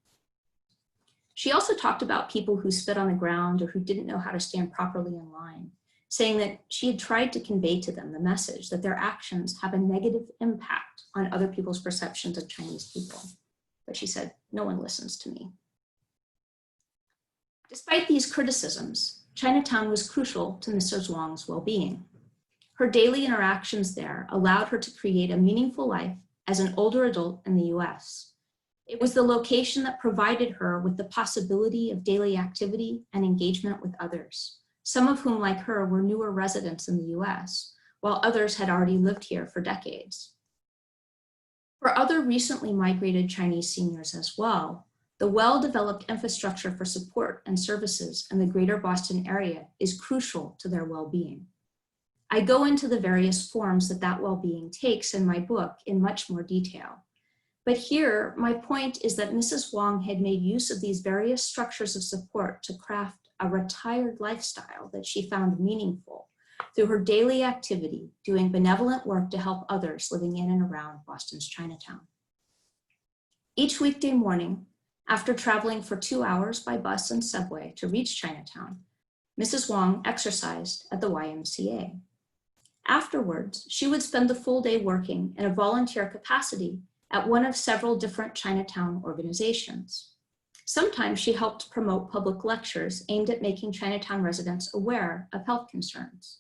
She also talked about people who spit on the ground or who didn't know how to stand properly in line, saying that she had tried to convey to them the message that their actions have a negative impact on other people's perceptions of Chinese people. But she said, no one listens to me. Despite these criticisms, Chinatown was crucial to Mrs. Wang's well-being. Her daily interactions there allowed her to create a meaningful life as an older adult in the US. It was the location that provided her with the possibility of daily activity and engagement with others, some of whom, like her, were newer residents in the US, while others had already lived here for decades. For other recently migrated Chinese seniors as well, the well-developed infrastructure for support and services in the greater Boston area is crucial to their well-being. I go into the various forms that well-being takes in my book in much more detail. But here, my point is that Mrs. Wang had made use of these various structures of support to craft a retired lifestyle that she found meaningful through her daily activity, doing benevolent work to help others living in and around Boston's Chinatown. Each weekday morning, after traveling for 2 hours by bus and subway to reach Chinatown, Mrs. Wang exercised at the YMCA. Afterwards, she would spend the full day working in a volunteer capacity at one of several different Chinatown organizations. Sometimes she helped promote public lectures aimed at making Chinatown residents aware of health concerns.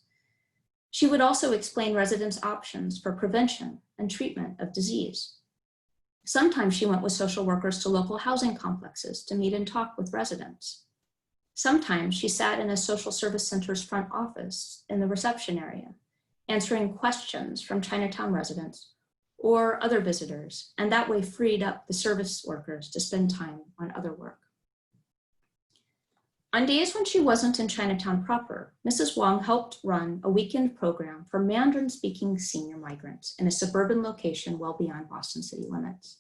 She would also explain residents' options for prevention and treatment of disease. Sometimes she went with social workers to local housing complexes to meet and talk with residents. Sometimes she sat in a social service center's front office in the reception area, answering questions from Chinatown residents or other visitors, and that way freed up the service workers to spend time on other work. On days when she wasn't in Chinatown proper, Mrs. Wang helped run a weekend program for Mandarin-speaking senior migrants in a suburban location well beyond Boston city limits.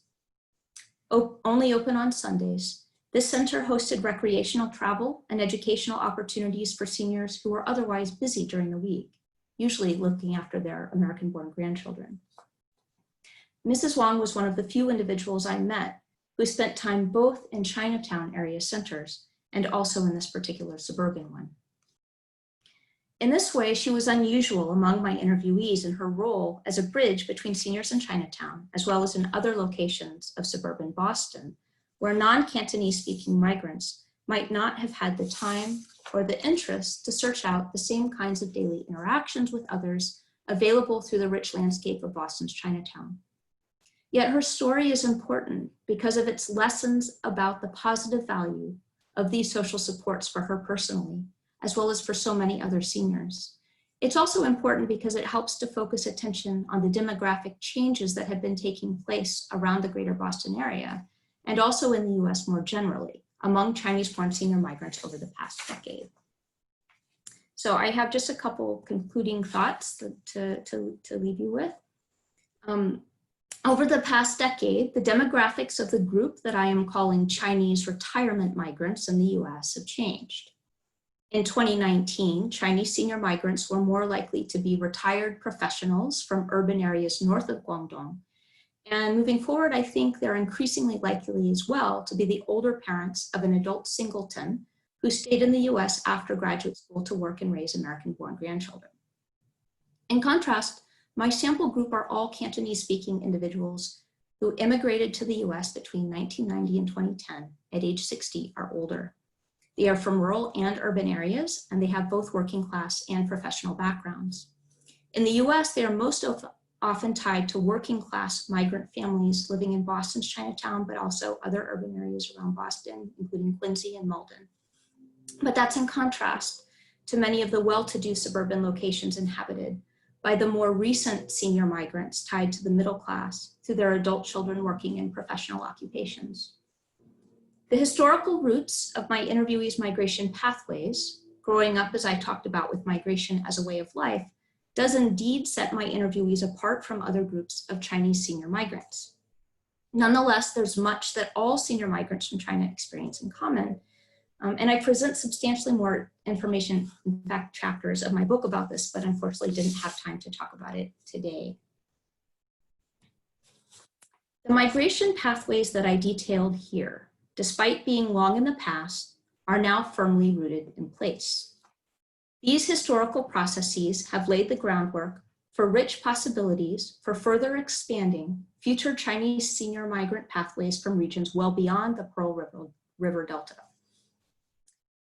Only open on Sundays, this center hosted recreational travel and educational opportunities for seniors who were otherwise busy during the week, usually looking after their American-born grandchildren. Mrs. Wang was one of the few individuals I met who spent time both in Chinatown area centers and also in this particular suburban one. In this way, she was unusual among my interviewees in her role as a bridge between seniors in Chinatown, as well as in other locations of suburban Boston, where non-Cantonese speaking migrants might not have had the time or the interest to search out the same kinds of daily interactions with others available through the rich landscape of Boston's Chinatown. Yet her story is important because of its lessons about the positive value of these social supports for her personally, as well as for so many other seniors. It's also important because it helps to focus attention on the demographic changes that have been taking place around the greater Boston area, and also in the US more generally, among Chinese-born senior migrants over the past decade. So I have just a couple concluding thoughts to leave you with. Over the past decade, the demographics of the group that I am calling Chinese retirement migrants in the US have changed. In 2019, Chinese senior migrants were more likely to be retired professionals from urban areas north of Guangdong. And moving forward, I think they're increasingly likely as well to be the older parents of an adult singleton who stayed in the US after graduate school to work and raise American-born grandchildren. In contrast, my sample group are all Cantonese-speaking individuals who immigrated to the US between 1990 and 2010 at age 60 or older. They are from rural and urban areas, and they have both working class and professional backgrounds. In the US, they are most often tied to working class migrant families living in Boston's Chinatown, but also other urban areas around Boston, including Quincy and Malden. But that's in contrast to many of the well-to-do suburban locations inhabited by the more recent senior migrants tied to the middle class through their adult children working in professional occupations. The historical roots of my interviewees' migration pathways, growing up as I talked about with migration as a way of life, does indeed set my interviewees apart from other groups of Chinese senior migrants. Nonetheless, there's much that all senior migrants from China experience in common, And I present substantially more information, in fact, chapters of my book about this, but unfortunately didn't have time to talk about it today. The migration pathways that I detailed here, despite being long in the past, are now firmly rooted in place. These historical processes have laid the groundwork for rich possibilities for further expanding future Chinese senior migrant pathways from regions well beyond the Pearl River Delta.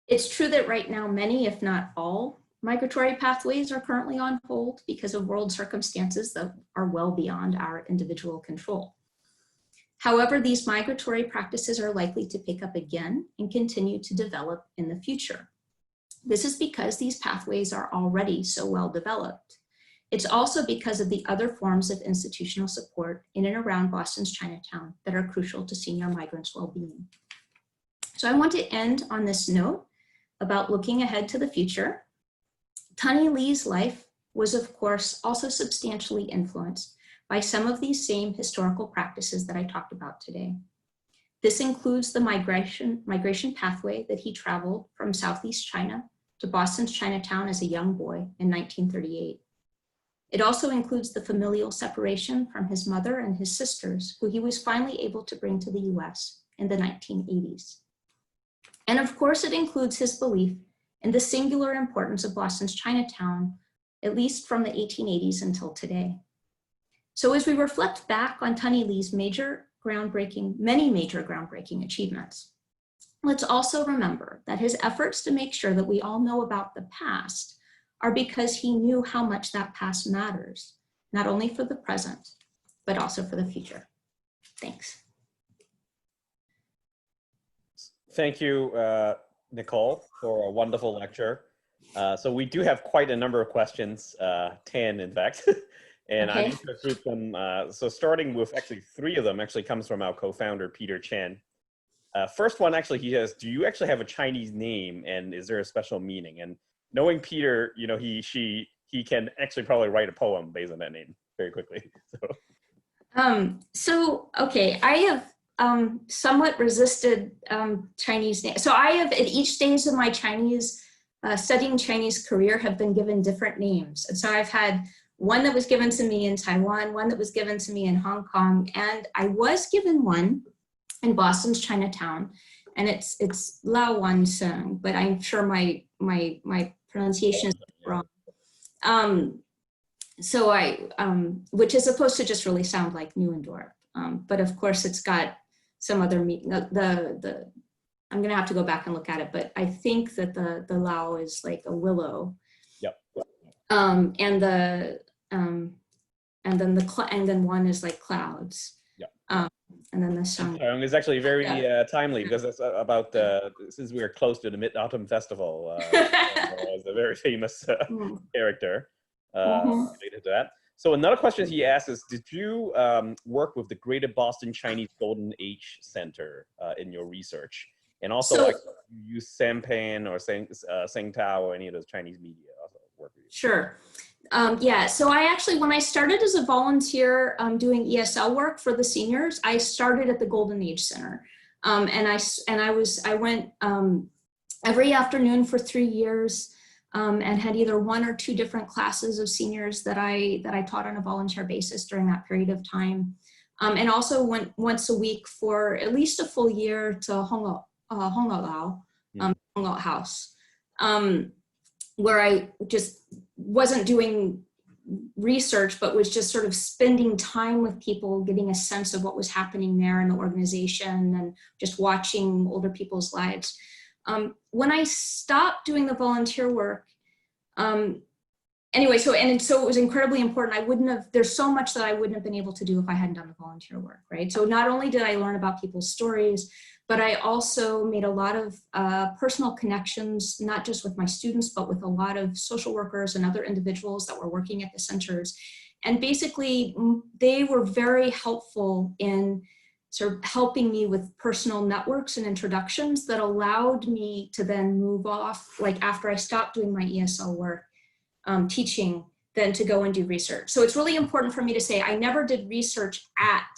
It's true that right now, many, if not all, migratory pathways are currently on hold because of world circumstances that are well beyond our individual control. However, these migratory practices are likely to pick up again and continue to develop in the future. This is because these pathways are already so well developed. It's also because of the other forms of institutional support in and around Boston's Chinatown that are crucial to senior migrants' well-being. So I want to end on this note about looking ahead to the future. Tunney Lee's life was, of course, also substantially influenced by some of these same historical practices that I talked about today. This includes the migration pathway that he traveled from Southeast China to Boston's Chinatown as a young boy in 1938. It also includes the familial separation from his mother and his sisters, who he was finally able to bring to the US in the 1980s. And of course, it includes his belief in the singular importance of Boston's Chinatown, at least from the 1880s until today. So as we reflect back on Tunney Lee's many major groundbreaking achievements, let's also remember that his efforts to make sure that we all know about the past are because he knew how much that past matters, not only for the present, but also for the future. Thanks. Thank you, Nicole, for a wonderful lecture. So we do have quite a number of questions, 10 in fact, and Okay. I'm just going to group them. So starting with actually 3 of them actually comes from our co-founder, Peter Chen. First one actually, he says, do you actually have a Chinese name and is there a special meaning? And knowing Peter, you know, he can actually probably write a poem based on that name very quickly. Okay, I have somewhat resisted Chinese names. So I have, at each stage of my Chinese, studying Chinese career, have been given different names. And so I've had one that was given to me in Taiwan, one that was given to me in Hong Kong, and I was given one in Boston's Chinatown, and it's Lao Wan Sung, but I'm sure my pronunciation is wrong. Which is supposed to just really sound like Newendorp, but of course it's got some other meaning. I'm gonna have to go back and look at it, but I think that the Lao is like a willow. Yep. And then one is like clouds. Yep. And then the sun. It's actually very timely because it's about since we are close to the Mid-Autumn Festival. It's a very famous character related to that. So another question he asked is, did you work with the Greater Boston Chinese Golden Age Center in your research? And also, like, you use Sampan or Tsingtao or any of those Chinese media also work with you? Sure. Yeah, so I actually, when I started as a volunteer doing ESL work for the seniors, I started at the Golden Age Center. I went every afternoon for 3 years and had either 1 or 2 different classes of seniors that I taught on a volunteer basis during that period of time. And also went once a week for at least a full year to Hongao House, where I just wasn't doing research, but was just sort of spending time with people, getting a sense of what was happening there in the organization and just watching older people's lives. When I stopped doing the volunteer work, anyway, so it was incredibly important. There's so much that I wouldn't have been able to do if I hadn't done the volunteer work, right? So not only did I learn about people's stories, but I also made a lot of personal connections, not just with my students, but with a lot of social workers and other individuals that were working at the centers. And basically, they were very helpful in sort of helping me with personal networks and introductions that allowed me to then move off, like after I stopped doing my ESL work, teaching, then to go and do research. So it's really important for me to say I never did research at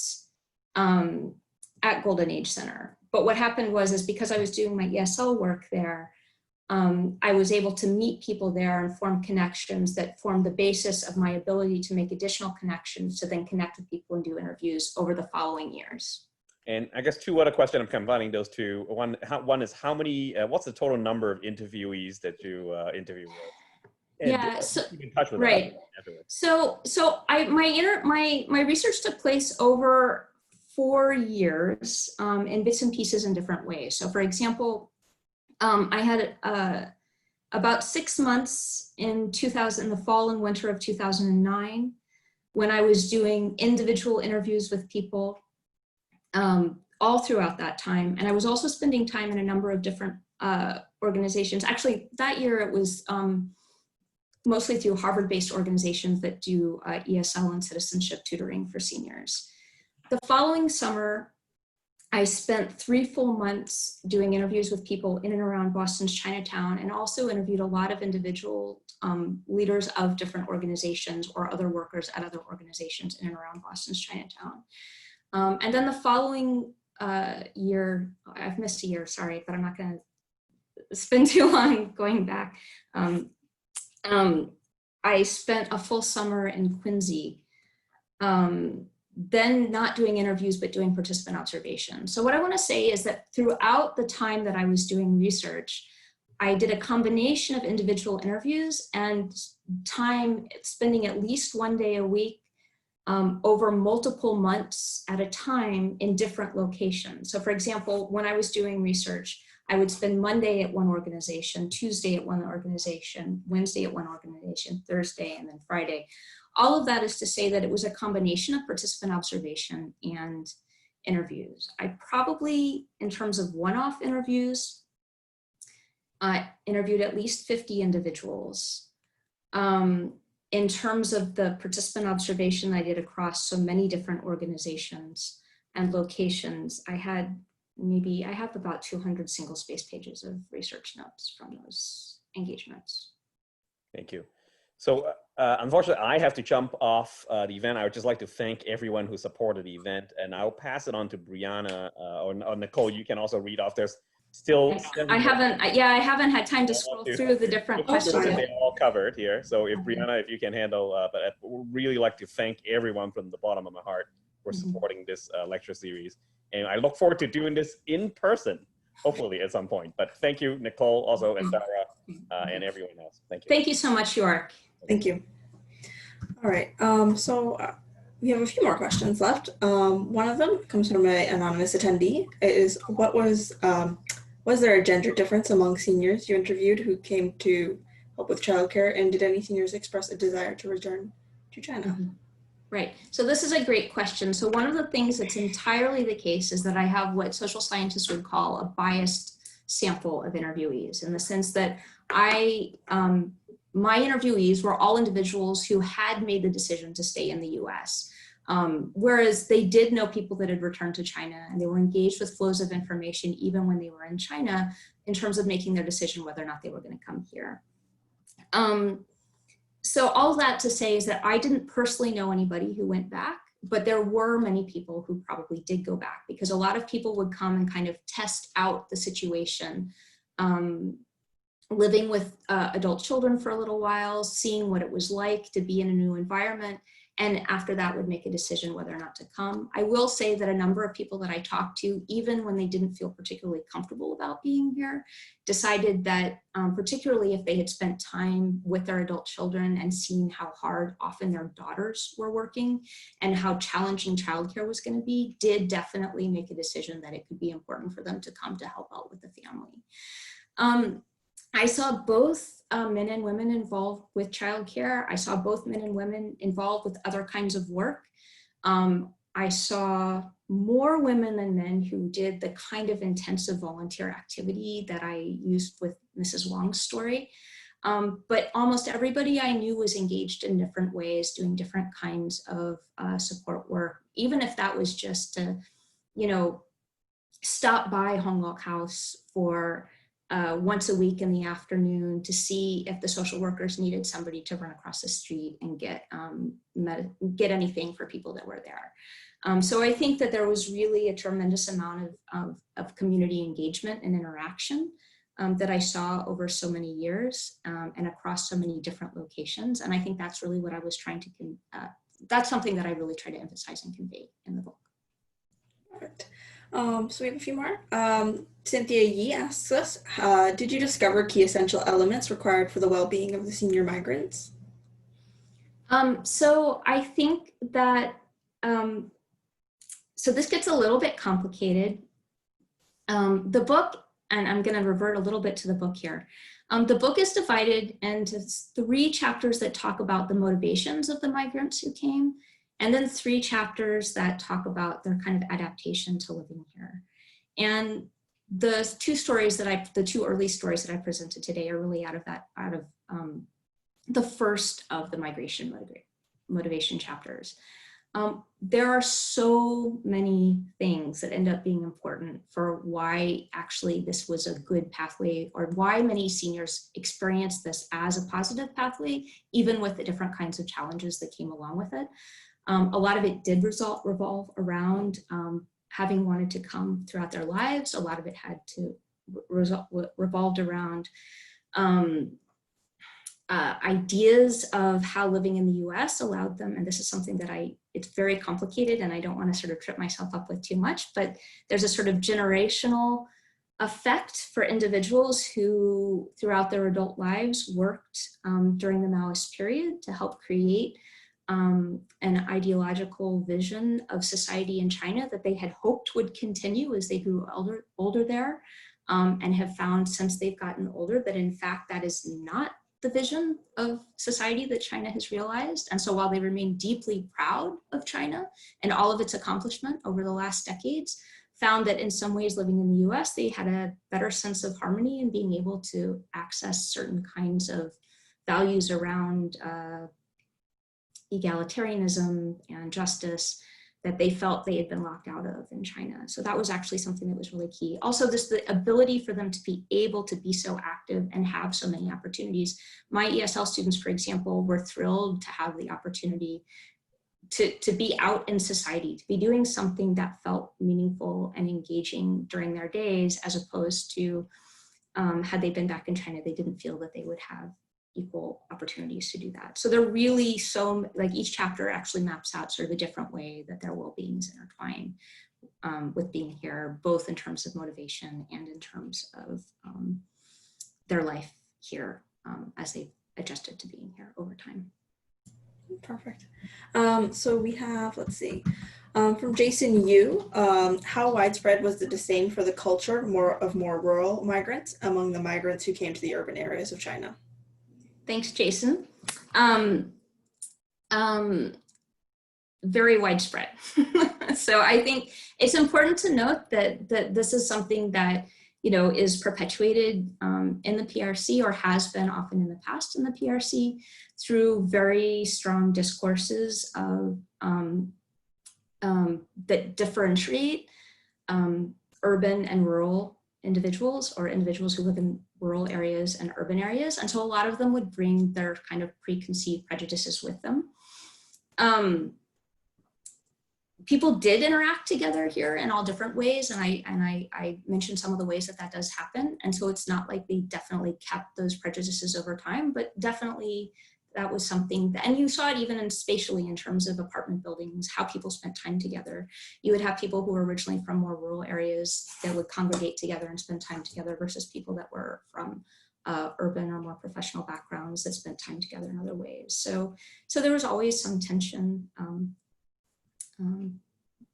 Golden Age Center. But what happened was because I was doing my ESL work there, I was able to meet people there and form connections that formed the basis of my ability to make additional connections to then connect with people and do interviews over the following years. And I guess two other questions, I'm combining those two. One is how many, what's the total number of interviewees that you interview with? And Yeah, so, keep in touch with right. So my research took place over 4 years in bits and pieces in different ways. So for example, I had about 6 months in the fall and winter of 2009, when I was doing individual interviews with people all throughout that time. And I was also spending time in a number of different organizations. Actually, that year it was mostly through Harvard-based organizations that do ESL and citizenship tutoring for seniors. The following summer, I spent 3 full months doing interviews with people in and around Boston's Chinatown, and also interviewed a lot of individual leaders of different organizations or other workers at other organizations in and around Boston's Chinatown. And then the following year, I've missed a year, sorry, but I'm not gonna spend too long going back. I spent a full summer in Quincy, then not doing interviews, but doing participant observation. So what I want to say is that throughout the time that I was doing research, I did a combination of individual interviews and time spending at least 1 day a week over multiple months at a time in different locations. So for example, when I was doing research, I would spend Monday at one organization, Tuesday at one organization, Wednesday at one organization, Thursday, and then Friday. All of that is to say that it was a combination of participant observation and interviews. I probably, in terms of one-off interviews, interviewed at least 50 individuals. In terms of the participant observation I did across so many different organizations and locations, I have about 200 single-space pages of research notes from those engagements. Thank you. So unfortunately, I have to jump off the event. I would just like to thank everyone who supported the event, and I'll pass it on to Brianna or Nicole. You can also read off. There's still I haven't had time to scroll through the different questions. They're all covered here. So if Brianna, if you can handle, but I would really like to thank everyone from the bottom of my heart for supporting this lecture series. And I look forward to doing this in person, hopefully at some point. But thank you, Nicole, also, and Dara, and everyone else. Thank you. Thank you so much, York. Thank you. All right, we have a few more questions left. One of them comes from an anonymous attendee. It is, was there a gender difference among seniors you interviewed who came to help with childcare, and did any seniors express a desire to return to China? Right, so this is a great question. So one of the things that's entirely the case is that I have what social scientists would call a biased sample of interviewees, in the sense that my interviewees were all individuals who had made the decision to stay in the US. Whereas they did know people that had returned to China, and they were engaged with flows of information even when they were in China in terms of making their decision whether or not they were going to come here. So all that to say is that I didn't personally know anybody who went back, but there were many people who probably did go back, because a lot of people would come and kind of test out the situation, living with adult children for a little while, seeing what it was like to be in a new environment, and after that would make a decision whether or not to come. I will say that a number of people that I talked to, even when they didn't feel particularly comfortable about being here, decided that particularly if they had spent time with their adult children and seen how hard often their daughters were working and how challenging childcare was going to be, did definitely make a decision that it could be important for them to come to help out with the family. I saw both men and women involved with childcare. I saw both men and women involved with other kinds of work. I saw more women than men who did the kind of intensive volunteer activity that I used with Mrs. Wong's story. But almost everybody I knew was engaged in different ways, doing different kinds of support work, even if that was just to, stop by Hong Lok House for once a week in the afternoon to see if the social workers needed somebody to run across the street and get anything for people that were there. So I think that there was really a tremendous amount of community engagement and interaction that I saw over so many years and across so many different locations. And I think that's really what I was trying to, that's something that I really try to emphasize and convey in the book. Perfect. So we have a few more. Cynthia Yee asks us, did you discover key essential elements required for the well-being of the senior migrants? So I think that, so this gets a little bit complicated. The book, and I'm going to revert a little bit to the book here. The book is divided into 3 chapters that talk about the motivations of the migrants who came, and then 3 chapters that talk about their kind of adaptation to living here. And the 2 early stories that I presented today are really out of the first of the migration motivation chapters. There are so many things that end up being important for why actually this was a good pathway, or why many seniors experienced this as a positive pathway, even with the different kinds of challenges that came along with it. A lot of it did revolve around having wanted to come throughout their lives. A lot of it had to revolved around ideas of how living in the US allowed them, and this is something that it's very complicated and I don't want to sort of trip myself up with too much, but there's a sort of generational effect for individuals who throughout their adult lives worked during the Maoist period to help create an ideological vision of society in China that they had hoped would continue as they grew older there, and have found since they've gotten older that in fact that is not the vision of society that China has realized. And so while they remain deeply proud of China and all of its accomplishment over the last decades, found that in some ways living in the US, they had a better sense of harmony and being able to access certain kinds of values around egalitarianism and justice that they felt they had been locked out of in China. So that was actually something that was really key. Also, the ability for them to be able to be so active and have so many opportunities. My ESL students, for example, were thrilled to have the opportunity to be out in society, to be doing something that felt meaningful and engaging during their days, as opposed to, had they been back in China, they didn't feel that they would have equal opportunities to do that. So they're really so, like each chapter actually maps out sort of a different way that their well-being is intertwined with being here, both in terms of motivation and in terms of their life here as they've adjusted to being here over time. Perfect. So we have, let's see, from Jason Yu, how widespread was the disdain for the culture of more rural migrants among the migrants who came to the urban areas of China? Thanks, Jason. Very widespread. So I think it's important to note that this is something that, you know, is perpetuated in the PRC, or has been often in the past in the PRC, through very strong discourses of that differentiate urban and rural individuals, or individuals who live in rural areas and urban areas. And so a lot of them would bring their kind of preconceived prejudices with them. People did interact together here in all different ways, and I mentioned some of the ways that that does happen. And so it's not like they definitely kept those prejudices over time, but definitely that was something that, and you saw it even in spatially in terms of apartment buildings, how people spent time together. You would have people who were originally from more rural areas that would congregate together and spend time together, versus people that were from urban or more professional backgrounds that spent time together in other ways. So there was always some tension,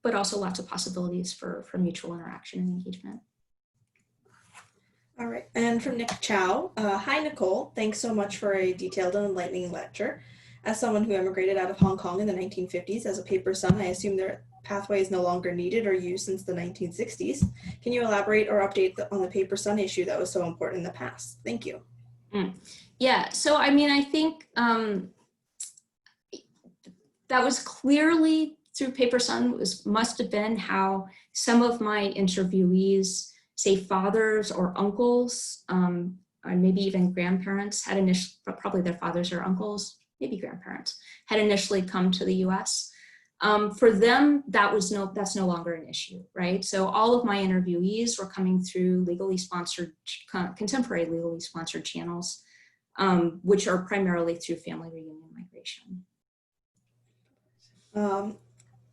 but also lots of possibilities for mutual interaction and engagement. All right, and from Nick Chow, hi Nicole, thanks so much for a detailed and enlightening lecture. As someone who emigrated out of Hong Kong in the 1950s as a paper son, I assume their pathway is no longer needed or used since the 1960s. Can you elaborate or update on the paper son issue that was so important in the past? Thank you. Yeah, so I mean, I think that was clearly through Paper Son, must have been how some of my interviewees say fathers or uncles, or maybe even grandparents had initially, probably their fathers or uncles, maybe grandparents, had initially come to the US. For them, that's no longer an issue, right? So all of my interviewees were coming through legally sponsored, contemporary legally sponsored channels, which are primarily through family reunion migration.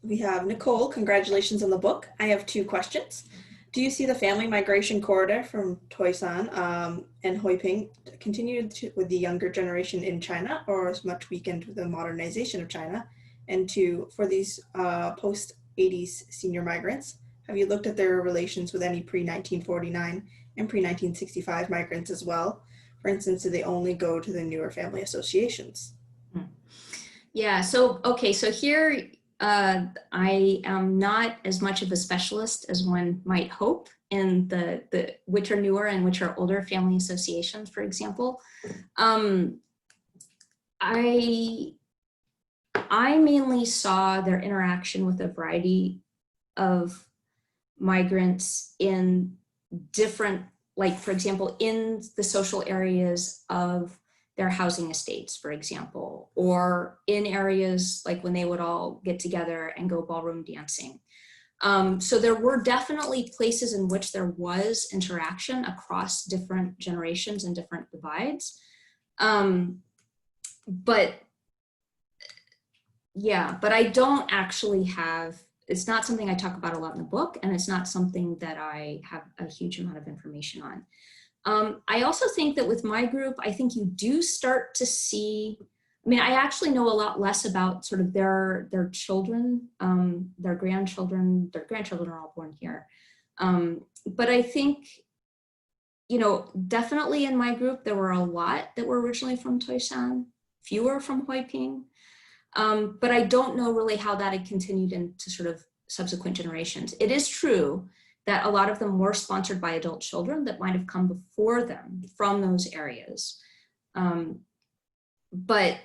We have Nicole, congratulations on the book. I have 2 questions. Do you see the family migration corridor from Toisan and Huiping continue with the younger generation in China, or is much weakened with the modernization of China? And 2, for these post-80s senior migrants, have you looked at their relations with any pre-1949 and pre-1965 migrants as well? For instance, do they only go to the newer family associations? Yeah, so, okay, so here I am not as much of a specialist as one might hope in the which are newer and which are older family associations, for example. I mainly saw their interaction with a variety of migrants in different, like, for example, in the social areas of their housing estates, for example, or in areas like when they would all get together and go ballroom dancing. So there were definitely places in which there was interaction across different generations and different divides. But yeah, but I don't actually have, it's not something I talk about a lot in the book, and it's not something that I have a huge amount of information on. I also think that with my group, I think you do start to see, I mean, I actually know a lot less about sort of their children, their grandchildren are all born here. But I think, you know, definitely in my group, there were a lot that were originally from Toisan, fewer from Huiping. But I don't know really how that had continued into sort of subsequent generations. It is true that a lot of them were sponsored by adult children that might have come before them from those areas. But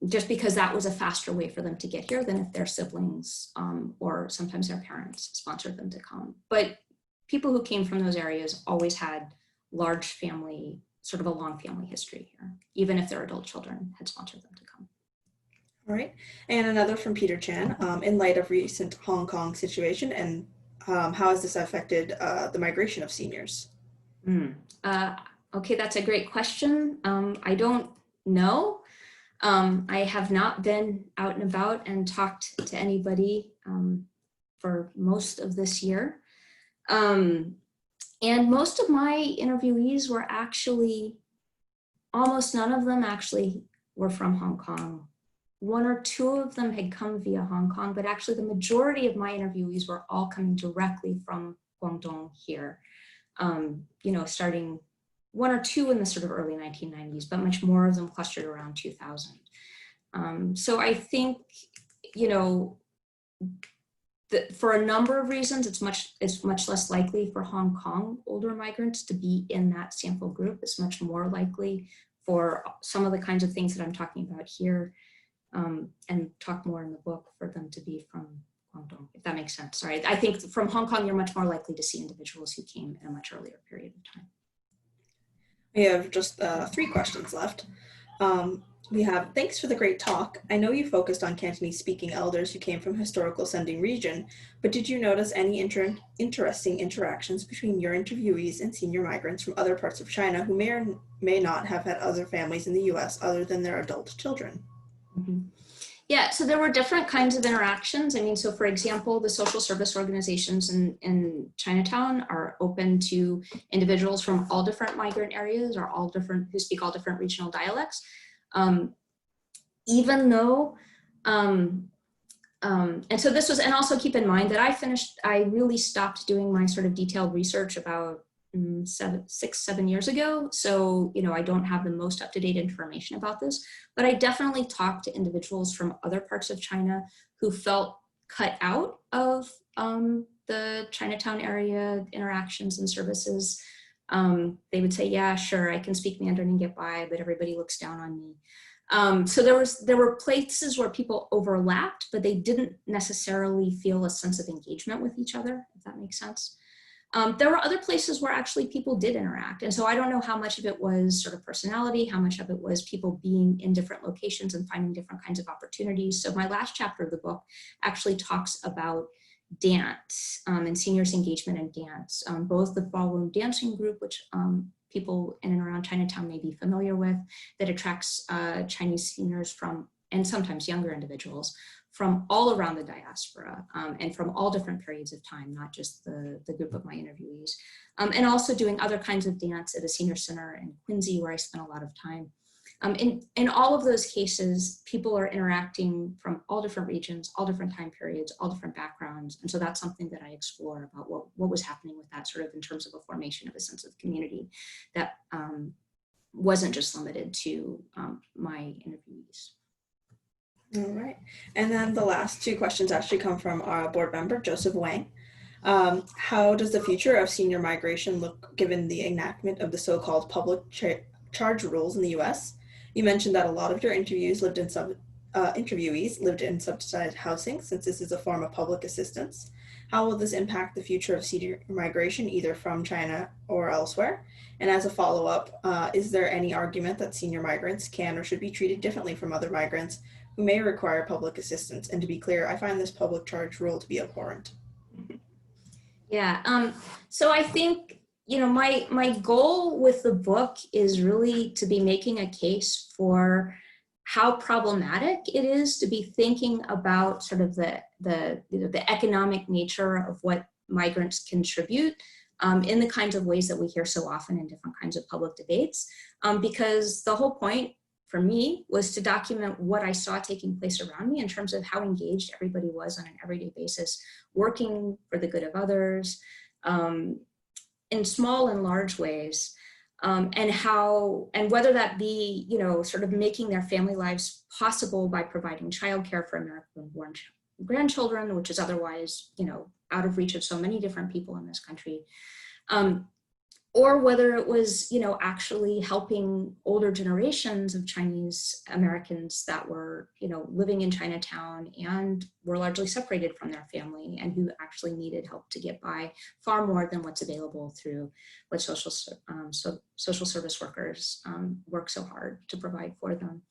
just because that was a faster way for them to get here than if their siblings or sometimes their parents sponsored them to come. But people who came from those areas always had large family, sort of a long family history here, even if their adult children had sponsored them to come. All right, and another from Peter Chan, in light of recent Hong Kong situation, and how has this affected the migration of seniors? Okay, that's a great question. I don't know. I have not been out and about and talked to anybody for most of this year. And most of my interviewees were actually, almost none of them actually were from Hong Kong. 1 or 2 of them had come via Hong Kong, but actually the majority of my interviewees were all coming directly from Guangdong here. You know, starting 1 or 2 in the sort of early 1990s, but much more of them clustered around 2000. So I think, you know, for a number of reasons, it's much less likely for Hong Kong older migrants to be in that sample group. It's much more likely for some of the kinds of things that I'm talking about here, and talk more in the book, for them to be from Guangdong, if that makes sense. Sorry, I think from Hong Kong, you're much more likely to see individuals who came in a much earlier period of time. We have just 3 questions left. We have, thanks for the great talk. I know you focused on Cantonese speaking elders who came from historical sending region, but did you notice any interesting interactions between your interviewees and senior migrants from other parts of China who may or may not have had other families in the US other than their adult children? Mm-hmm. Yeah, so there were different kinds of interactions. I mean, so for example, the social service organizations in Chinatown are open to individuals from all different migrant areas or all different, who speak all different regional dialects. Even though, and so this was, and also keep in mind that I really stopped doing my sort of detailed research about 6-7 years ago. So, you know, I don't have the most up-to-date information about this, but I definitely talked to individuals from other parts of China who felt cut out of the Chinatown area interactions and services. They would say, yeah, sure, I can speak Mandarin and get by, but everybody looks down on me. So there were places where people overlapped, but they didn't necessarily feel a sense of engagement with each other, if that makes sense. There were other places where actually people did interact. And so I don't know how much of it was sort of personality, how much of it was people being in different locations and finding different kinds of opportunities. So my last chapter of the book actually talks about dance and seniors' engagement in dance, both the ballroom dancing group, which people in and around Chinatown may be familiar with, that attracts Chinese seniors from, and sometimes younger individuals, from all around the diaspora and from all different periods of time, not just the group of my interviewees. And also doing other kinds of dance at a senior center in Quincy, where I spent a lot of time. In all of those cases, people are interacting from all different regions, all different time periods, all different backgrounds. And so that's something that I explore about what was happening with that, sort of in terms of a formation of a sense of community that wasn't just limited to my interviewees. All right. And then the last two questions actually come from our board member, Joseph Wang. How does the future of senior migration look given the enactment of the so-called public charge rules in the US? You mentioned that a lot of your interviewees lived in subsidized housing, since this is a form of public assistance. How will this impact the future of senior migration, either from China or elsewhere? And as a follow-up, is there any argument that senior migrants can or should be treated differently from other migrants who may require public assistance? And to be clear, I find this public charge rule to be abhorrent. Yeah, so I think, you know, my goal with the book is really to be making a case for how problematic it is to be thinking about sort of the economic nature of what migrants contribute in the kinds of ways that we hear so often in different kinds of public debates, because the whole point for me was to document what I saw taking place around me in terms of how engaged everybody was on an everyday basis, working for the good of others in small and large ways, and whether that be, you know, sort of making their family lives possible by providing childcare for American-born grandchildren, which is otherwise, you know, out of reach of so many different people in this country. Or whether it was, you know, actually helping older generations of Chinese Americans that were, you know, living in Chinatown and were largely separated from their family and who actually needed help to get by far more than what's available through what social service workers work so hard to provide for them.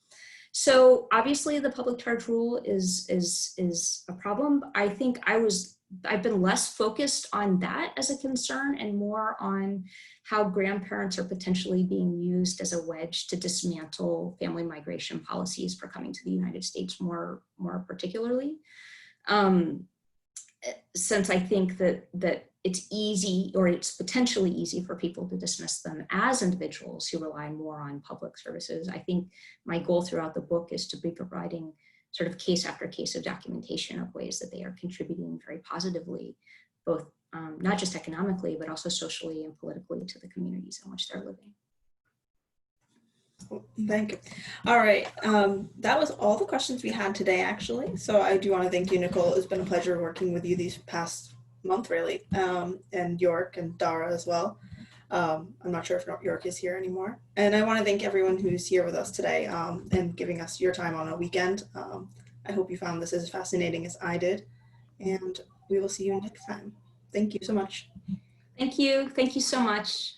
So obviously the public charge rule is a problem. I think I've been less focused on that as a concern and more on how grandparents are potentially being used as a wedge to dismantle family migration policies for coming to the United States more particularly. Since I think that it's easy, or it's potentially easy, for people to dismiss them as individuals who rely more on public services. I think my goal throughout the book is to be providing sort of case after case of documentation of ways that they are contributing very positively, both not just economically, but also socially and politically to the communities in which they're living. Thank you. All right, that was all the questions we had today, actually. So I do want to thank you, Nicole. It's been a pleasure working with you these past month, really, and York and Dara as well. I'm not sure if York is here anymore. And I want to thank everyone who's here with us today and giving us your time on a weekend. I hope you found this as fascinating as I did, and we will see you next time. Thank you so much. Thank you. Thank you so much.